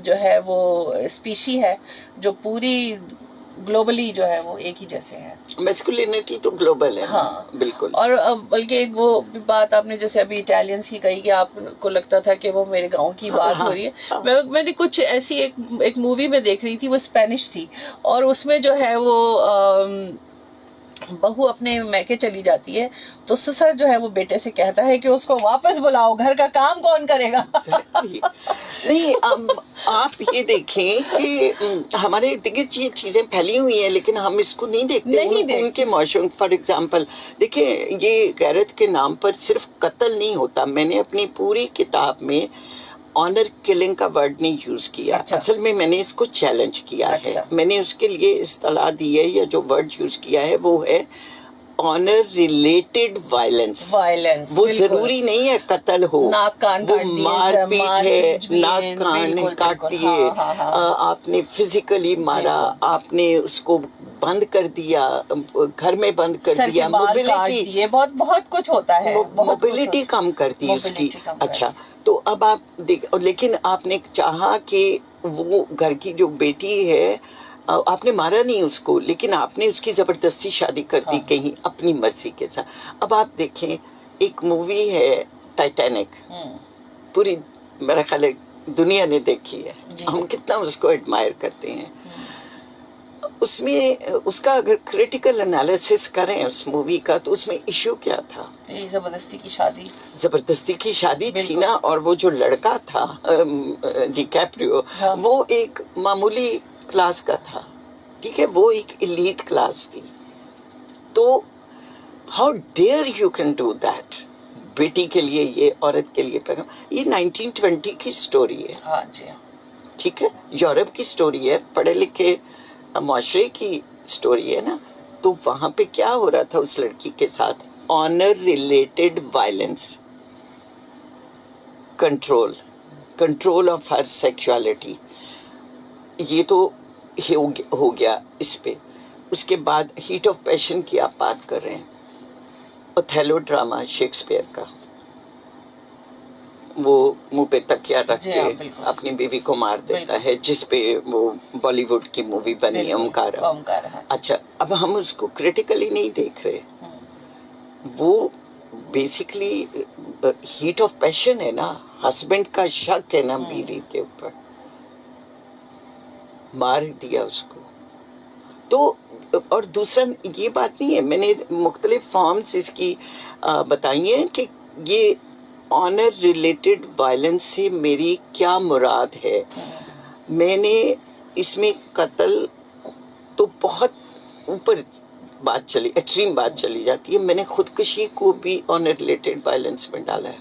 جو ہے وہ اسپیشی ہے جو پوری گلوبلی جو ہے وہ ایک ہی جیسے ہے. میسکولینٹی تو گلوبل ہے. ہاں بالکل. اور بلکہ ایک وہ بات آپ نے جیسے ابھی اٹیلینس کی کہی کہ آپ کو لگتا تھا کہ وہ میرے گاؤں کی بات ہو رہی ہے. میں نے کچھ ایسی ایک مووی میں دیکھ رہی تھی، وہ اسپینش تھی، اور اس میں جو ہے وہ بہو اپنے میکے چلی جاتی ہے تو سسر جو ہے وہ بیٹے سے کہتا ہے کہ اس کو واپس بلاؤ، گھر کا کام کون کرے گا. نہیں آپ یہ دیکھیں کہ ہمارے دیگر چیزیں پھیلی ہوئی ہیں لیکن ہم اس کو نہیں دیکھتے. ان کے معاشروں فار ایگزامپل دیکھیں، یہ غیرت کے نام پر صرف قتل نہیں ہوتا. میں نے اپنی پوری کتاب میں آنر کلنگ کا ورڈ نہیں یوز کیا. اصل میں میں نے اس کو چیلنج کیا ہے. میں نے اس کے لیے اصطلاح دی ہے یا جو ورڈ یوز کیا ہے وہ ہے آنر ریلیٹڈ وائلنس. وہ ضروری نہیں ہے قتل ہو، وہ مار پیٹ ہے، ناک کان کاٹ دیے، آپ نے فزیکلی مارا، آپ نے اس کو بند کر دیا، گھر میں بند کر دیا، موبلٹی بہت کچھ ہوتا ہے، موبلٹی کم کر دی اس کی. اچھا تو اب آپ لیکن آپ نے چاہا کہ وہ گھر کی جو بیٹی ہے، آپ نے مارا نہیں اس کو لیکن آپ نے اس کی زبردستی شادی کر دی کہیں اپنی مرضی کے ساتھ. اب آپ دیکھیں ایک مووی ہے ٹائٹینک، پوری میرا خیال ہے دنیا نے دیکھی ہے، ہم کتنا اس کو ایڈمائر کرتے ہیں. اس میں اس کا اگر کریٹیکل انالیسس کریں اس مووی کا تو اس میں ایشو کیا تھا؟ زبردستی کی شادی تھی نا. اور وہ جو لڑکا تھا ڈی کیپریو، وہ ایک معمولی کلاس کا تھا، ٹھیک ہے، وہ ایک ایلیٹ کلاس تھی. تو how dare you can do that. بیٹی کے لیے یہ، عورت کے لیے پیغام. یہ 1920 کی سٹوری ہے، ٹھیک ہے، یورپ کی سٹوری ہے، پڑھے لکھے معاشرے کی سٹوری ہے نا. تو وہاں پہ کیا ہو رہا تھا اس لڑکی کے ساتھ؟ Honour related violence, control of her sexuality. یہ تو ہو گیا اس پہ. اس کے بعد ہیٹ آف پیشن کی آپ بات کر رہے ہیں، اوتھیلو ڈراما شیکسپیئر کا، وہ منہ پہ تکیا رکھ کے اپنی بیوی کو مار دیتا ہے، جس پہ وہ بالی ووڈ کی مووی بنی اومکارا. اچھا اب ہم اس کو کریٹیکلی نہیں دیکھ رہے. وہ بیسیکلی ہیٹ آف پیشن ہے نا، ہسبینڈ کا شک ہے نا بیوی کے اوپر، مار دیا اس کو. تو اور دوسرا یہ بات نہیں ہے، میں نے مختلف فارمز اس کی بتائی ہیں کہ یہ آنر ریلیٹڈ وائلنس سے میری کیا مراد ہے. میں نے اس میں قتل تو بہت اوپر بات چلی، ایکسٹریم بات چلی جاتی ہے. میں نے خودکشی کو بھی آنر ریلیٹڈ وائلنس میں ڈالا ہے.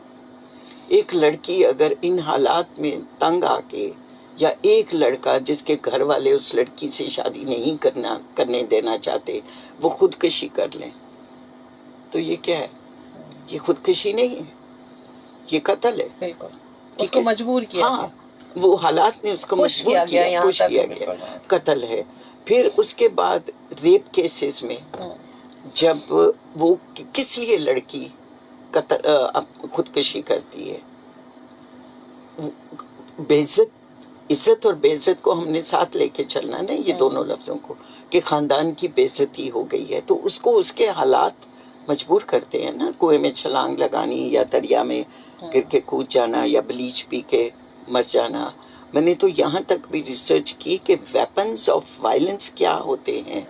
ایک لڑکی اگر ان حالات میں تنگ آ کے، یا ایک لڑکا جس کے گھر والے اس لڑکی سے شادی نہیں کرنے دینا چاہتے، وہ خودکشی کر لیں، تو یہ کیا ہے؟ یہ خودکشی نہیں ہے، یہ قتل ہے. بالکل اس کو مجبور کیا. ہاں وہ حالات نے اس کو مجبور کیا، خوش کیا گیا، قتل ہے. پھر اس کے بعد ریپ کیسز میں جب وہ کس لیے لڑکی خودکشی کرتی ہے؟ عزت اور بے عزت کو ہم نے ساتھ لے کے چلنا نا، یہ دونوں لفظوں کو، کہ خاندان کی بے عزتی ہو گئی ہے تو اس کو اس کے حالات مجبور کرتے ہیں نا، کنویں میں چھلانگ لگانی یا دریا میں گر کے کود جانا یا بلیچ پی کے مر جانا. میں نے تو یہاں تک بھی ریسرچ کی کہ ویپنز آف وائلنس کیا ہوتے ہیں.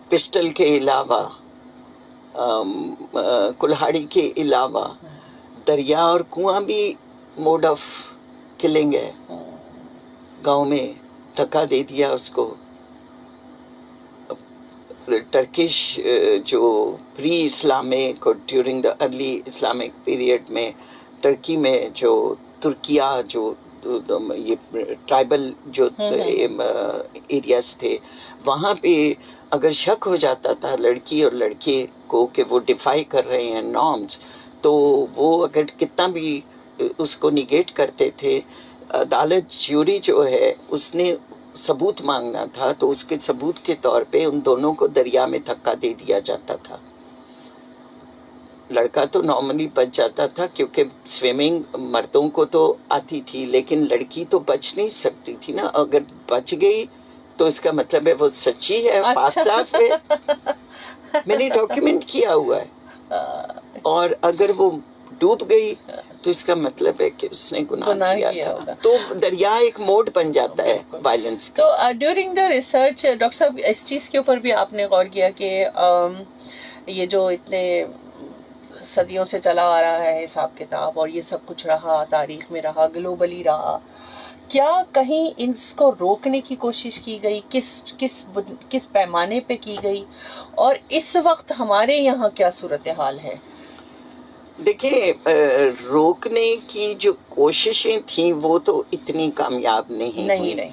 پسٹل کے علاوہ، کلہاڑی کے علاوہ، دریا اور کنواں بھی موڈ آف killing ہے, گاؤں میں دھکا دے دیا اس کو. ٹرکش جو پری اسلامک اور during the early Islamic period میں ٹرکی میں جو ترکیہ جو یہ ٹرائبل جو ایریاز تھے وہاں پہ اگر شک ہو جاتا تھا لڑکی اور لڑکے کو کہ وہ ڈیفائی کر رہے ہیں نارمز تو وہ اگر کتنا بھی اس کو نیگیٹ کرتے تھے عدالت جیوری جو ہے اس نے ثبوت مانگنا تھا تو اس کے ثبوت کے طور پہ ان دونوں کو دریا میں دھکا دے دیا جاتا تھا. لڑکا تو نارملی بچ جاتا تھا کیونکہ سوئمنگ مردوں کو تو آتی تھی لیکن لڑکی تو بچ نہیں سکتی تھی نا. اگر بچ گئی تو اس کا مطلب ہے وہ سچی ہے, پاک صاف ہے. میں نے ڈاکیومنٹ کیا ہوا ہے. اور اگر وہ ڈوب گئی تو اس کا مطلب ہے کہ اس نے گناہ کیا تھا. تو دریا ایک موڈ بن جاتا ہے وائلنس کا. تو ڈیورنگ دا ریسرچ ڈاکٹر صاحب اس چیز کے اوپر بھی آپ نے غور کیا کہ یہ جو اتنے صدیوں سے چلا آ رہا ہے حساب کتاب اور یہ سب کچھ رہا, تاریخ میں رہا, گلوبلی رہا, کیا کہیں اس کو روکنے کی کوشش کی گئی, کس پیمانے پہ کی گئی, اور اس وقت ہمارے یہاں کیا صورتحال ہے؟ دیکھیں روکنے کی جو کوششیں تھیں وہ تو اتنی کامیاب نہیں رہی.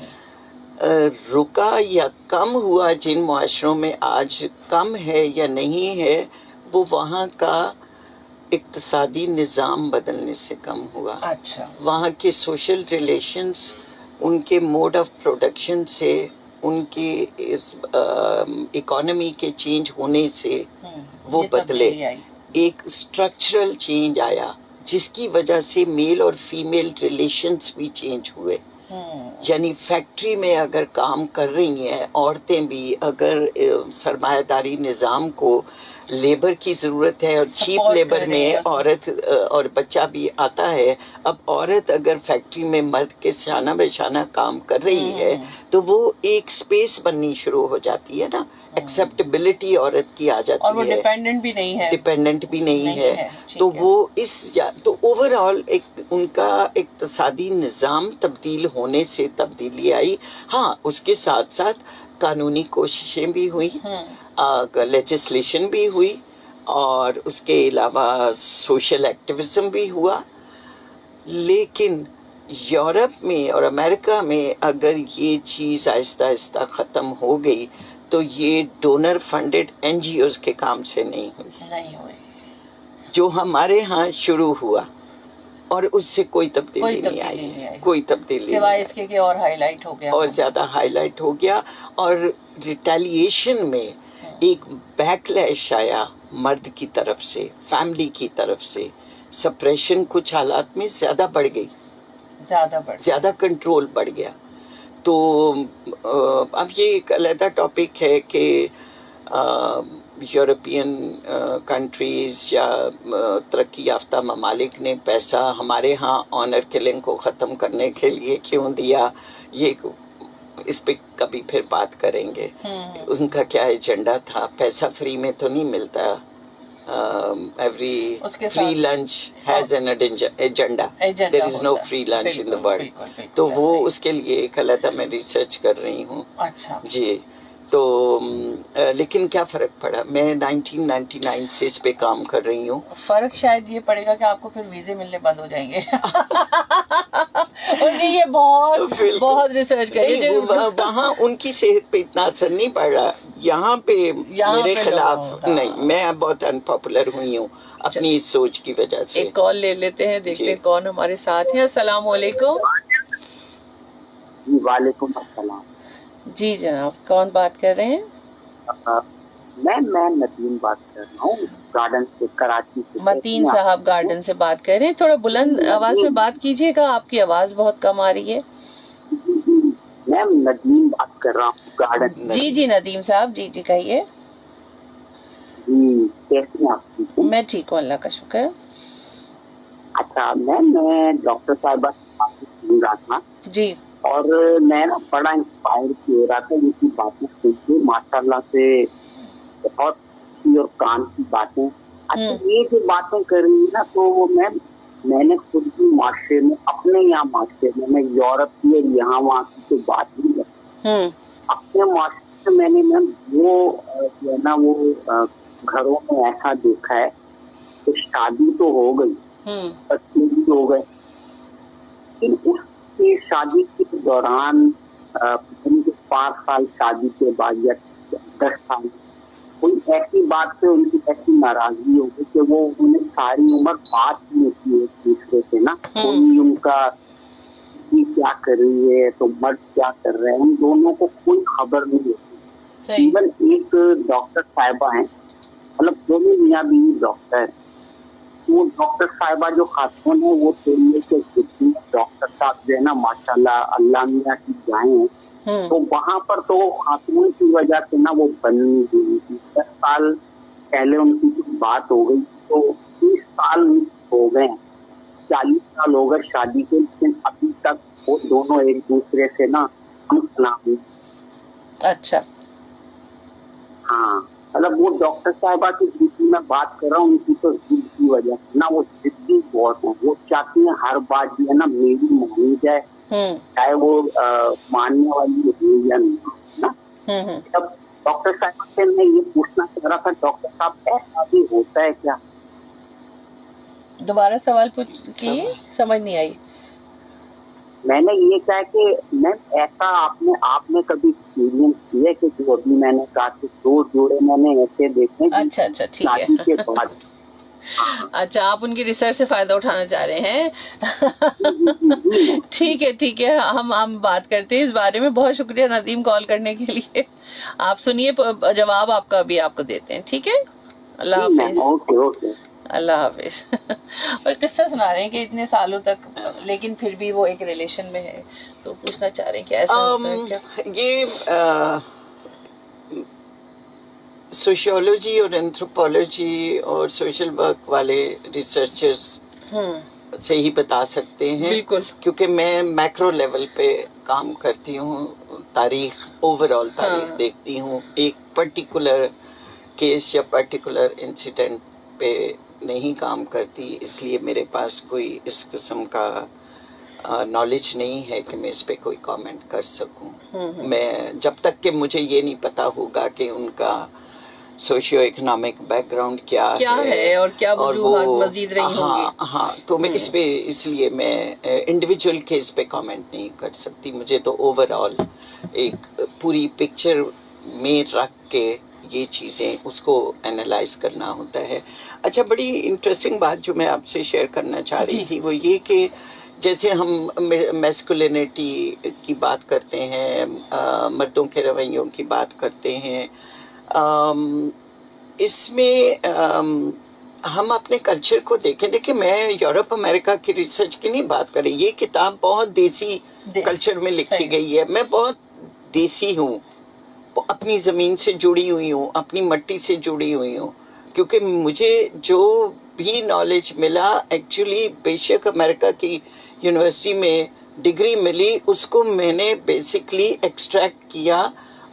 رکا یا کم ہوا جن معاشروں میں آج کم ہے یا نہیں ہے وہ وہاں کا اقتصادی نظام بدلنے سے کم ہوا. اچھا. وہاں کے سوشل ریلیشنز ان کے موڈ آف پروڈکشن سے ان کی اکانومی کے چینج ہونے سے وہ بدلے. ایک اسٹرکچرل چینج آیا جس کی وجہ سے میل اور فیمیل ریلیشنز بھی چینج ہوئے. یعنی فیکٹری میں اگر کام کر رہی ہیں عورتیں بھی, اگر سرمایہ داری نظام کو لیبر کی ضرورت ہے اور چیپ لیبر میں عورت اور بچہ بھی آتا ہے, اب عورت اگر فیکٹری میں مرد کے شانہ بہ شانہ کام کر رہی ہے تو وہ ایک سپیس بننی شروع ہو جاتی ہے نا, ایکسیپٹیبلٹی عورت کی آ جاتی ہے, اور وہ ڈیپینڈنٹ بھی نہیں ہے. تو وہ تو اوور آل ان کا اقتصادی نظام تبدیل ہونے سے تبدیلی آئی. ہاں اس کے ساتھ ساتھ قانونی کوششیں بھی ہوئی, لیجسلیشن بھی ہوئی, اور اس کے علاوہ سوشل ایکٹیویزم بھی ہوا. لیکن یورپ میں اور امریکہ میں اگر یہ چیز آہستہ آہستہ ختم ہو گئی تو یہ ڈونر فنڈڈ NGOs کے کام سے نہیں ہوئی جو ہمارے ہاں شروع ہوا, اور اس سے کوئی تبدیلی نہیں آئی, کوئی تبدیلی سوائے اس کے کہ اور ہائی لائٹ ہو گیا, اور زیادہ ہائی لائٹ ہو گیا. اور ریٹیلیشن میں ایک بیک لیش آیا مرد کی طرف سے, فیملی کی طرف سے. سپریشن کچھ حالات میں زیادہ بڑھ گئی, زیادہ کنٹرول بڑھ گیا. تو اب یہ ایک علیحدہ ٹاپک ہے کہ یورپین کنٹریز یا ترقی یافتہ ممالک نے پیسہ ہمارے ہاں آنر کلنگ کو ختم کرنے کے لیے کیوں دیا, یہ اس پہ کبھی پھر بات کریں گے. ان کا کیا ایجنڈا تھا؟ پیسہ فری میں تو نہیں ملتا. Every free lunch has an agenda. There is no free lunch in the world. تو وہ اس کے لیے ایک علیحدہ میں ریسرچ کر رہی ہوں. اچھا جی. تو لیکن کیا فرق پڑا, میں 1999 سے اس پہ کام کر رہی ہوں. فرق شاید یہ پڑے گا کہ آپ کو پھر ویزے ملنے بند ہو جائیں گے. یہ بہت ریسرچ کریے. وہاں ان کی صحت پہ اتنا اثر نہیں پڑ رہا, یہاں پہ میرے خلاف نہیں. میں بہت انپاپولر ہوئی ہوں اپنی اس سوچ کی وجہ سے. ایک کال لے لیتے ہیں, دیکھتے ہیں کون ہمارے ساتھ ہیں. السلام علیکم. وعلیکم السلام. جی جناب, کون بات کر رہے ہیں؟ میں ندیم بات کر رہا ہوں گارڈن سے, کراچی سے. متین صاحب گارڈن سے بات کر رہے ہیں, تھوڑا بلند آواز میں بات کیجیے گا, آپ کی آواز بہت کم آ رہی ہے. میں ندیم بات کر رہا ہوں گارڈن. جی ندیم صاحب, جی کہیے. جی کیسے ہیں آپ؟ میں ٹھیک ہوں, اللہ کا شکر. اچھا, میں ڈاکٹر صاحبہ سن رہا تھا. جی. اور میں نا بڑا انسپائر ہو رہا تھا ان کی باتیں سن کے, ماشاء اللہ سے بہت اچھی اور کان کی باتیں. اچھا, یہ جو باتیں کر رہی ہیں نا, تو میں میں نے خود بھی معاشرے میں, اپنے یہاں معاشرے میں یورپ کی اور یہاں وہاں کی تو بات نہیں کرتی, اپنے معاشرے میں نے وہ جو ہے نا وہ گھروں میں ایسا دیکھا ہے کہ شادی تو ہو گئی, بچے بھی ہو گئے, لیکن اس کی شادی کے دوران 5 سال شادی کے بعد یا 10 سال کوئی ایسی بات سے ان کی ایسی ناراضگی ہوگی کہ وہ انہیں ساری عمر بات نہیں کی ایک دوسرے سے نا, کوئی ان کا کیا کر رہی ہے تو مرد کیا کر رہے ہیں, ان دونوں کو کوئی خبر نہیں ہوتی. ایون ایک ڈاکٹر صاحبہ ہیں, مطلب دونوں میاں بیوی ڈاکٹر, وہ ڈاکٹر صاحبہ جو خاتون ہے وہ ڈاکٹر صاحب جو ہے نا ماشاء اللہ اللہ میاں کی جائیں, تو وہاں پر تو خاتون کی وجہ سے نا وہ بن گئی. 10 سال پہلے ان کی کچھ بات ہو گئی تو 30 سال ہو گئے, 40 سال ہو گئے شادی کے, لیکن ابھی تک وہ دونوں ایک دوسرے سے نا ہم سلام. اچھا ہاں, مطلب وہ ڈاکٹر صاحبہ کی ڈیوٹی میں بات کر رہا ہوں, ان کی تو ضد کی وجہ سے نا وہ ضدی بہت ہیں, وہ چاہتی ہیں ہر بات جو ہے نا میری مانی جائے, چاہے وہ ماننے والی ہو یا نہیں نا. جب ڈاکٹر صاحبہ سے میں یہ پوچھنا چاہ رہا تھا, ڈاکٹر صاحب ایسا بھی ہوتا ہے کیا؟ دوبارہ سوال کیے, سمجھ نہیں آئی. میں نے یہ کہا کہ میم ایسا آپ نے کبھی ایکسپیرینس کیا کہ جو ابھی میں نے کہا کہ 2 جوڑے میں نے ایسے دیکھے اچھا ٹھیک ہے, شادی کے بعد. اچھا آپ ان کی ریسرچ سے فائدہ اٹھانا چاہ رہے ہیں. ٹھیک ہے, ہم بات کرتے ہیں اس بارے میں. بہت شکریہ ندیم کال کرنے کے لیے. آپ سنیے جواب آپ کا ابھی آپ کو دیتے ہیں, ٹھیک ہے. اللہ حافظ. اوکے اللہ حافظ. اور قصہ سنا رہے ہیں کہ اتنے سالوں تک لیکن پھر بھی وہ ایک ریلیشن میں ہے, تو پوچھنا چاہ رہے ہیں کہ ایسا ہوتا ہے کیا. یہ سوشیولوجی اور اینتھروپولوجی اور سوشل ورک والے ریسرچرز سے ہی بتا سکتے ہیں, بالکل, کیونکہ میں میکرو لیول پہ کام کرتی ہوں, تاریخ اوور آل تاریخ دیکھتی ہوں, ایک پرٹیکولر کیس یا پرٹیکولر انسیڈنٹ پہ نہیں کام کرتی, اس لیے میرے پاس کوئی اس قسم کا نالج نہیں ہے کہ میں اس پہ کوئی کامنٹ کر سکوں. میں جب تک کہ مجھے یہ نہیں پتا ہوگا کہ ان کا سوشیو اکنامک بیک گراؤنڈ کیا ہے اور کیا وجوہات مزید رہی ہوں گی. ہاں تو میں اس لیے میں انڈیویجول کیس پہ کامنٹ نہیں کر سکتی. مجھے تو اوور آل ایک پوری پکچر میں رکھ کے یہ چیزیں اس کو اینالائز کرنا ہوتا ہے. اچھا, بڑی انٹرسٹنگ بات جو میں آپ سے شیئر کرنا چاہ رہی تھی وہ یہ کہ جیسے ہم میسکولینٹی کی بات کرتے ہیں, مردوں کے رویوں کی بات کرتے ہیں, اس میں ہم اپنے کلچر کو دیکھیں. میں یورپ امریکہ کی ریسرچ کی نہیں بات کر رہی, یہ کتاب بہت دیسی کلچر میں لکھی گئی ہے. میں بہت دیسی ہوں, اپنی زمین سے جڑی ہوئی ہوں, اپنی مٹی سے جڑی ہوئی ہوں, کیونکہ مجھے جو بھی نالج ملا ایکچولی بے شک امریکہ کی یونیورسٹی میں ڈگری ملی, اس کو میں نے بیسکلی ایکسٹریکٹ کیا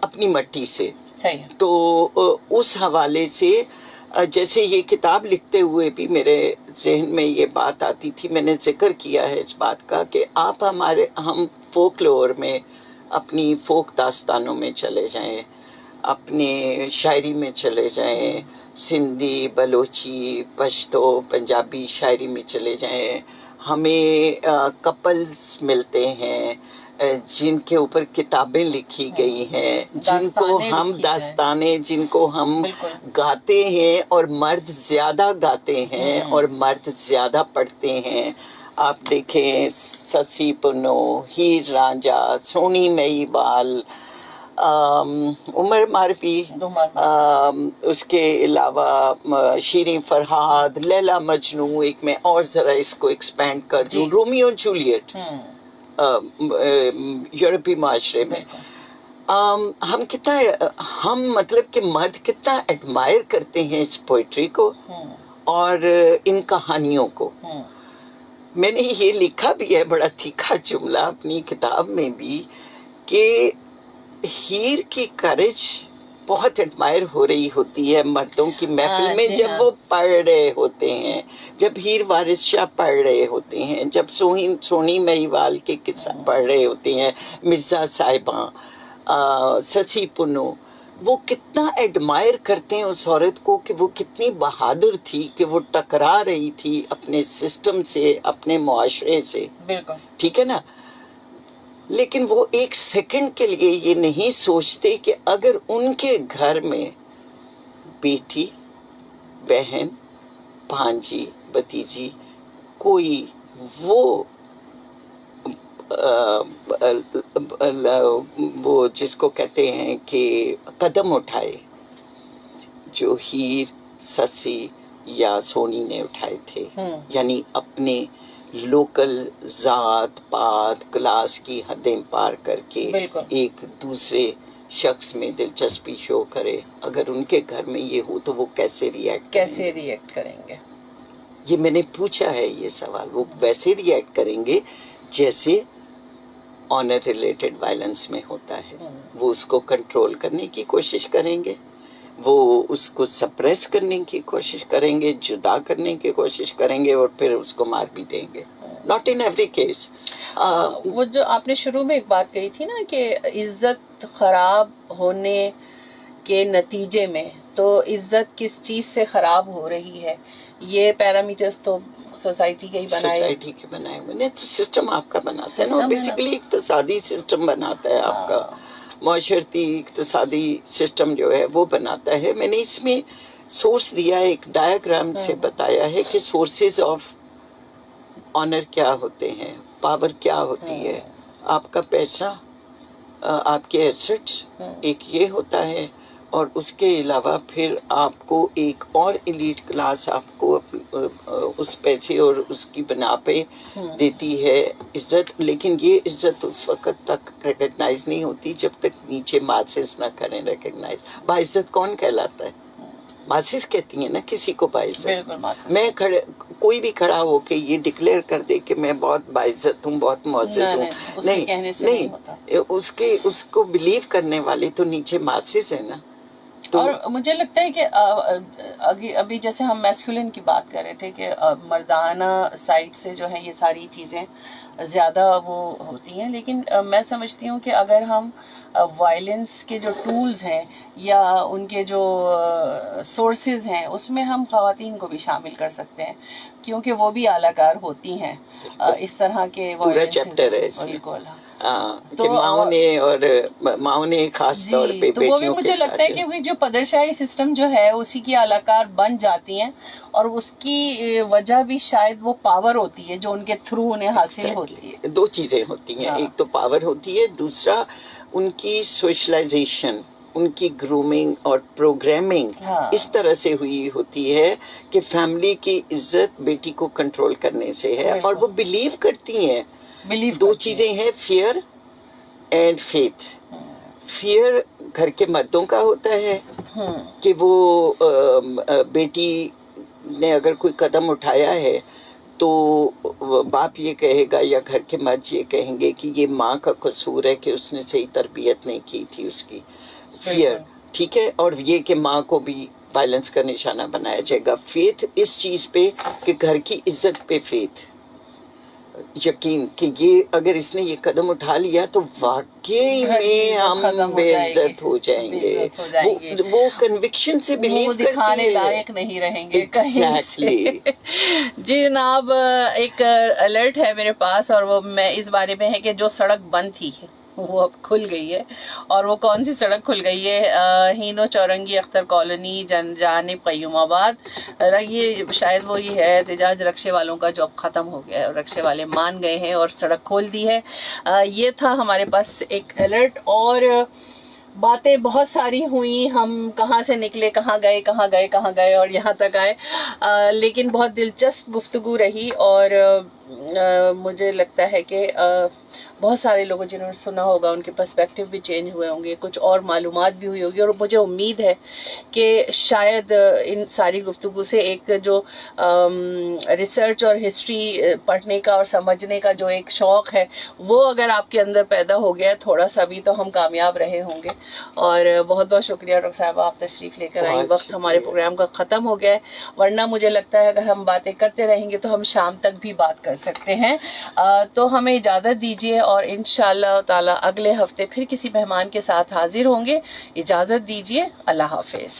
اپنی مٹی سے. تو اس حوالے سے جیسے یہ کتاب لکھتے ہوئے بھی میرے ذہن میں یہ بات آتی تھی, میں نے ذکر کیا ہے اس بات کا کہ ہم فوک لور میں اپنی فوک داستانوں میں چلے جائیں, اپنے شاعری میں چلے جائیں, سندھی, بلوچی, پشتو, پنجابی شاعری میں چلے جائیں, ہمیں کپلز ملتے ہیں جن کے اوپر کتابیں لکھی گئی ہیں, جن کو ہم داستانیں جن کو ہم گاتے ہیں, اور مرد زیادہ گاتے ہیں اور مرد زیادہ پڑھتے ہیں. آپ دیکھیں سسی پنو, ہیر رانجھا, سونی مئی بال, عمر ماروی, اس کے علاوہ شیریں فرہاد, لیلا مجنو, ایک میں اور ذرا اس کو ایکسپینڈ کر دوں, رومیو جولیٹ یورپی معاشرے میں. ہم مطلب کہ مرد کتنا ایڈمائر کرتے ہیں اس پوئٹری کو اور ان کہانیوں کو. میں نے یہ لکھا بھی ہے بڑا تیکھا جملہ اپنی کتاب میں بھی کہ ہیر کی کریج بہت ایڈمائر ہو رہی ہوتی ہے مردوں کی محفل میں جب وہ پڑھ رہے ہوتے ہیں، جب ہیر وارث شاہ پڑھ رہے ہوتے ہیں، جب سونی مہیوال کے قصہ پڑھ رہے ہوتے ہیں، مرزا صاحباں، سسی پنو، وہ کتنا ایڈمائر کرتے ہیں اس عورت کو کہ وہ کتنی بہادر تھی کہ وہ ٹکرا رہی تھی اپنے سسٹم سے، اپنے معاشرے سے. بالکل ٹھیک ہے نا. لیکن وہ ایک سیکنڈ کے لیے یہ نہیں سوچتے کہ اگر ان کے گھر میں بیٹی، بہن، بھانجی، بھتیجی کوئی وہ جس کو کہتے ہیں کہ قدم اٹھائے جو ہیر، سسی یا سونی نے اٹھائے تھے، یعنی اپنے لوکل ذات پات کلاس کی حدیں پار کر کے ایک دوسرے شخص میں دلچسپی شو کرے، اگر ان کے گھر میں یہ ہو تو وہ کیسے ریئیکٹ کریں گے؟ یہ میں نے پوچھا ہے یہ سوال. وہ ویسے ریئیکٹ کریں گے جیسے آنر ریلیٹڈ وائلنس میں ہوتا ہے. وہ اس کو کنٹرول کرنے کی کوشش کریں گے، وہ اس کو سپریس کرنے کی کوشش کریں گے، جدا کرنے کی کوشش کریں گے، اور پھر اس کو مار بھی دیں گے. Not in every case. وہ جو آپ نے شروع میں ایک بات کہی تھی نا کہ عزت خراب ہونے کے نتیجے میں، تو عزت کس چیز سے خراب ہو رہی ہے، یہ پیرامیٹرز تو سوسائٹی کے ہی بنائے ہوئے نے. سسٹم آپ کا بناتا ہے نا، بیسیکلی اقتصادی سسٹم بناتا ہے آپ کا، معاشرتی اقتصادی سسٹم جو ہے وہ بناتا ہے. میں نے اس میں سورس دیا ہے، ایک ڈایاگرام سے بتایا ہے کہ سورسز آف آنر کیا ہوتے ہیں، پاور کیا ہوتی ہے. آپ کا پیسہ، آپ کے ایسٹس، ایک یہ ہوتا ہے، اور اس کے علاوہ پھر آپ کو ایک اور ایلیٹ کلاس آپ کو اس پیسے اور اس کی بنا پہ دیتی ہے عزت. لیکن یہ عزت اس وقت تک ریکگنائز نہیں ہوتی جب تک نیچے ماسز نہ کریں ریکگنائز. باعزت کون کہلاتا ہے؟ ماسز کہتی ہیں نا کسی کو باعزت. میں کوئی بھی کھڑا ہو کے یہ ڈکلیئر کر دے کہ میں بہت باعزت ہوں، بہت معزز ہوں، نہیں، اس کو بلیو کرنے والے تو نیچے ماسز ہیں نا. اور مجھے لگتا ہے کہ ابھی جیسے ہم میسکولن کی بات کر رہے تھے کہ مردانہ سائڈ سے جو ہے یہ ساری چیزیں زیادہ وہ ہوتی ہیں، لیکن میں سمجھتی ہوں کہ اگر ہم وائلنس کے جو ٹولز ہیں یا ان کے جو سورسز ہیں اس میں ہم خواتین کو بھی شامل کر سکتے ہیں، کیونکہ وہ بھی اعلی کار ہوتی ہیں اس طرح کے پورا چیپٹر ہے اس میں. بالکل. کہ ماؤں نے خاص طور پہ تو وہ بھی مجھے لگتا ہے کہ جو پدرشاہی سسٹم جو ہے اسی کی اعلیکار بن جاتی ہیں، اور اس کی وجہ بھی شاید وہ پاور ہوتی ہے جو ان کے تھرو انہیں حاصل ہوتی ہے. دو چیزیں ہوتی ہیں، ایک تو پاور ہوتی ہے، دوسرا ان کی سوشلائزیشن، ان کی گرومنگ اور پروگرامنگ اس طرح سے ہوئی ہوتی ہے کہ فیملی کی عزت بیٹی کو کنٹرول کرنے سے ہے، اور وہ بلیو کرتی ہیں. دو چیزیں ہیں، فیئر اینڈ فیتھ. فیئر گھر کے مردوں کا ہوتا ہے کہ وہ بیٹی نے اگر کوئی قدم اٹھایا ہے تو باپ یہ کہے گا یا گھر کے مرد یہ کہیں گے کہ یہ ماں کا قصور ہے کہ اس نے صحیح تربیت نہیں کی تھی اس کی. فیئر، ٹھیک ہے. اور یہ کہ ماں کو بھی وائلنس کا نشانہ بنایا جائے گا. فیتھ اس چیز پہ کہ گھر کی عزت پہ فیتھ، یقین کہ یہ اگر اس نے یہ قدم اٹھا لیا تو واقعی میں ہم بے عزت ہو جائیں گے. وہ کنوکشن سے بلیو دکھانے لائق نہیں رہیں گے کہیں سے. جی جناب، ایک الرٹ ہے میرے پاس، اور وہ میں اس بارے میں ہے کہ جو سڑک بند تھی وہ اب کھل گئی ہے. اور وہ کون سی سڑک کھل گئی ہے؟ ہینو چورنگی اختر کالونی جانب قیوم آباد. یہ شاید وہی ہے احتجاج رکشے والوں کا جو اب ختم ہو گیا ہے، رکشے والے مان گئے ہیں اور سڑک کھول دی ہے. یہ تھا ہمارے پاس ایک الرٹ، اور باتیں بہت ساری ہوئیں، ہم کہاں سے نکلے، کہاں گئے اور یہاں تک آئے. لیکن بہت دلچسپ گفتگو رہی، اور مجھے لگتا ہے کہ بہت سارے لوگوں جنہوں نے سنا ہوگا ان کے پرسپیکٹیو بھی چینج ہوئے ہوں گے، کچھ اور معلومات بھی ہوئی ہوگی، اور مجھے امید ہے کہ شاید ان ساری گفتگو سے ایک جو ریسرچ اور ہسٹری پڑھنے کا اور سمجھنے کا جو ایک شوق ہے وہ اگر آپ کے اندر پیدا ہو گیا تھوڑا سا بھی، تو ہم کامیاب رہے ہوں گے. اور بہت بہت شکریہ ڈاکٹر صاحبہ، آپ تشریف لے کر آئیں. وقت ہمارے پروگرام کا ختم ہو گیا ہے، ورنہ مجھے لگتا ہے اگر ہم باتیں کرتے رہیں گے تو ہم شام تک بھی بات کر سکتے ہیں. تو ہمیں اجازت دیجیے، اور انشاءاللہ تعالی اگلے ہفتے پھر کسی مہمان کے ساتھ حاضر ہوں گے. اجازت دیجیے، اللہ حافظ.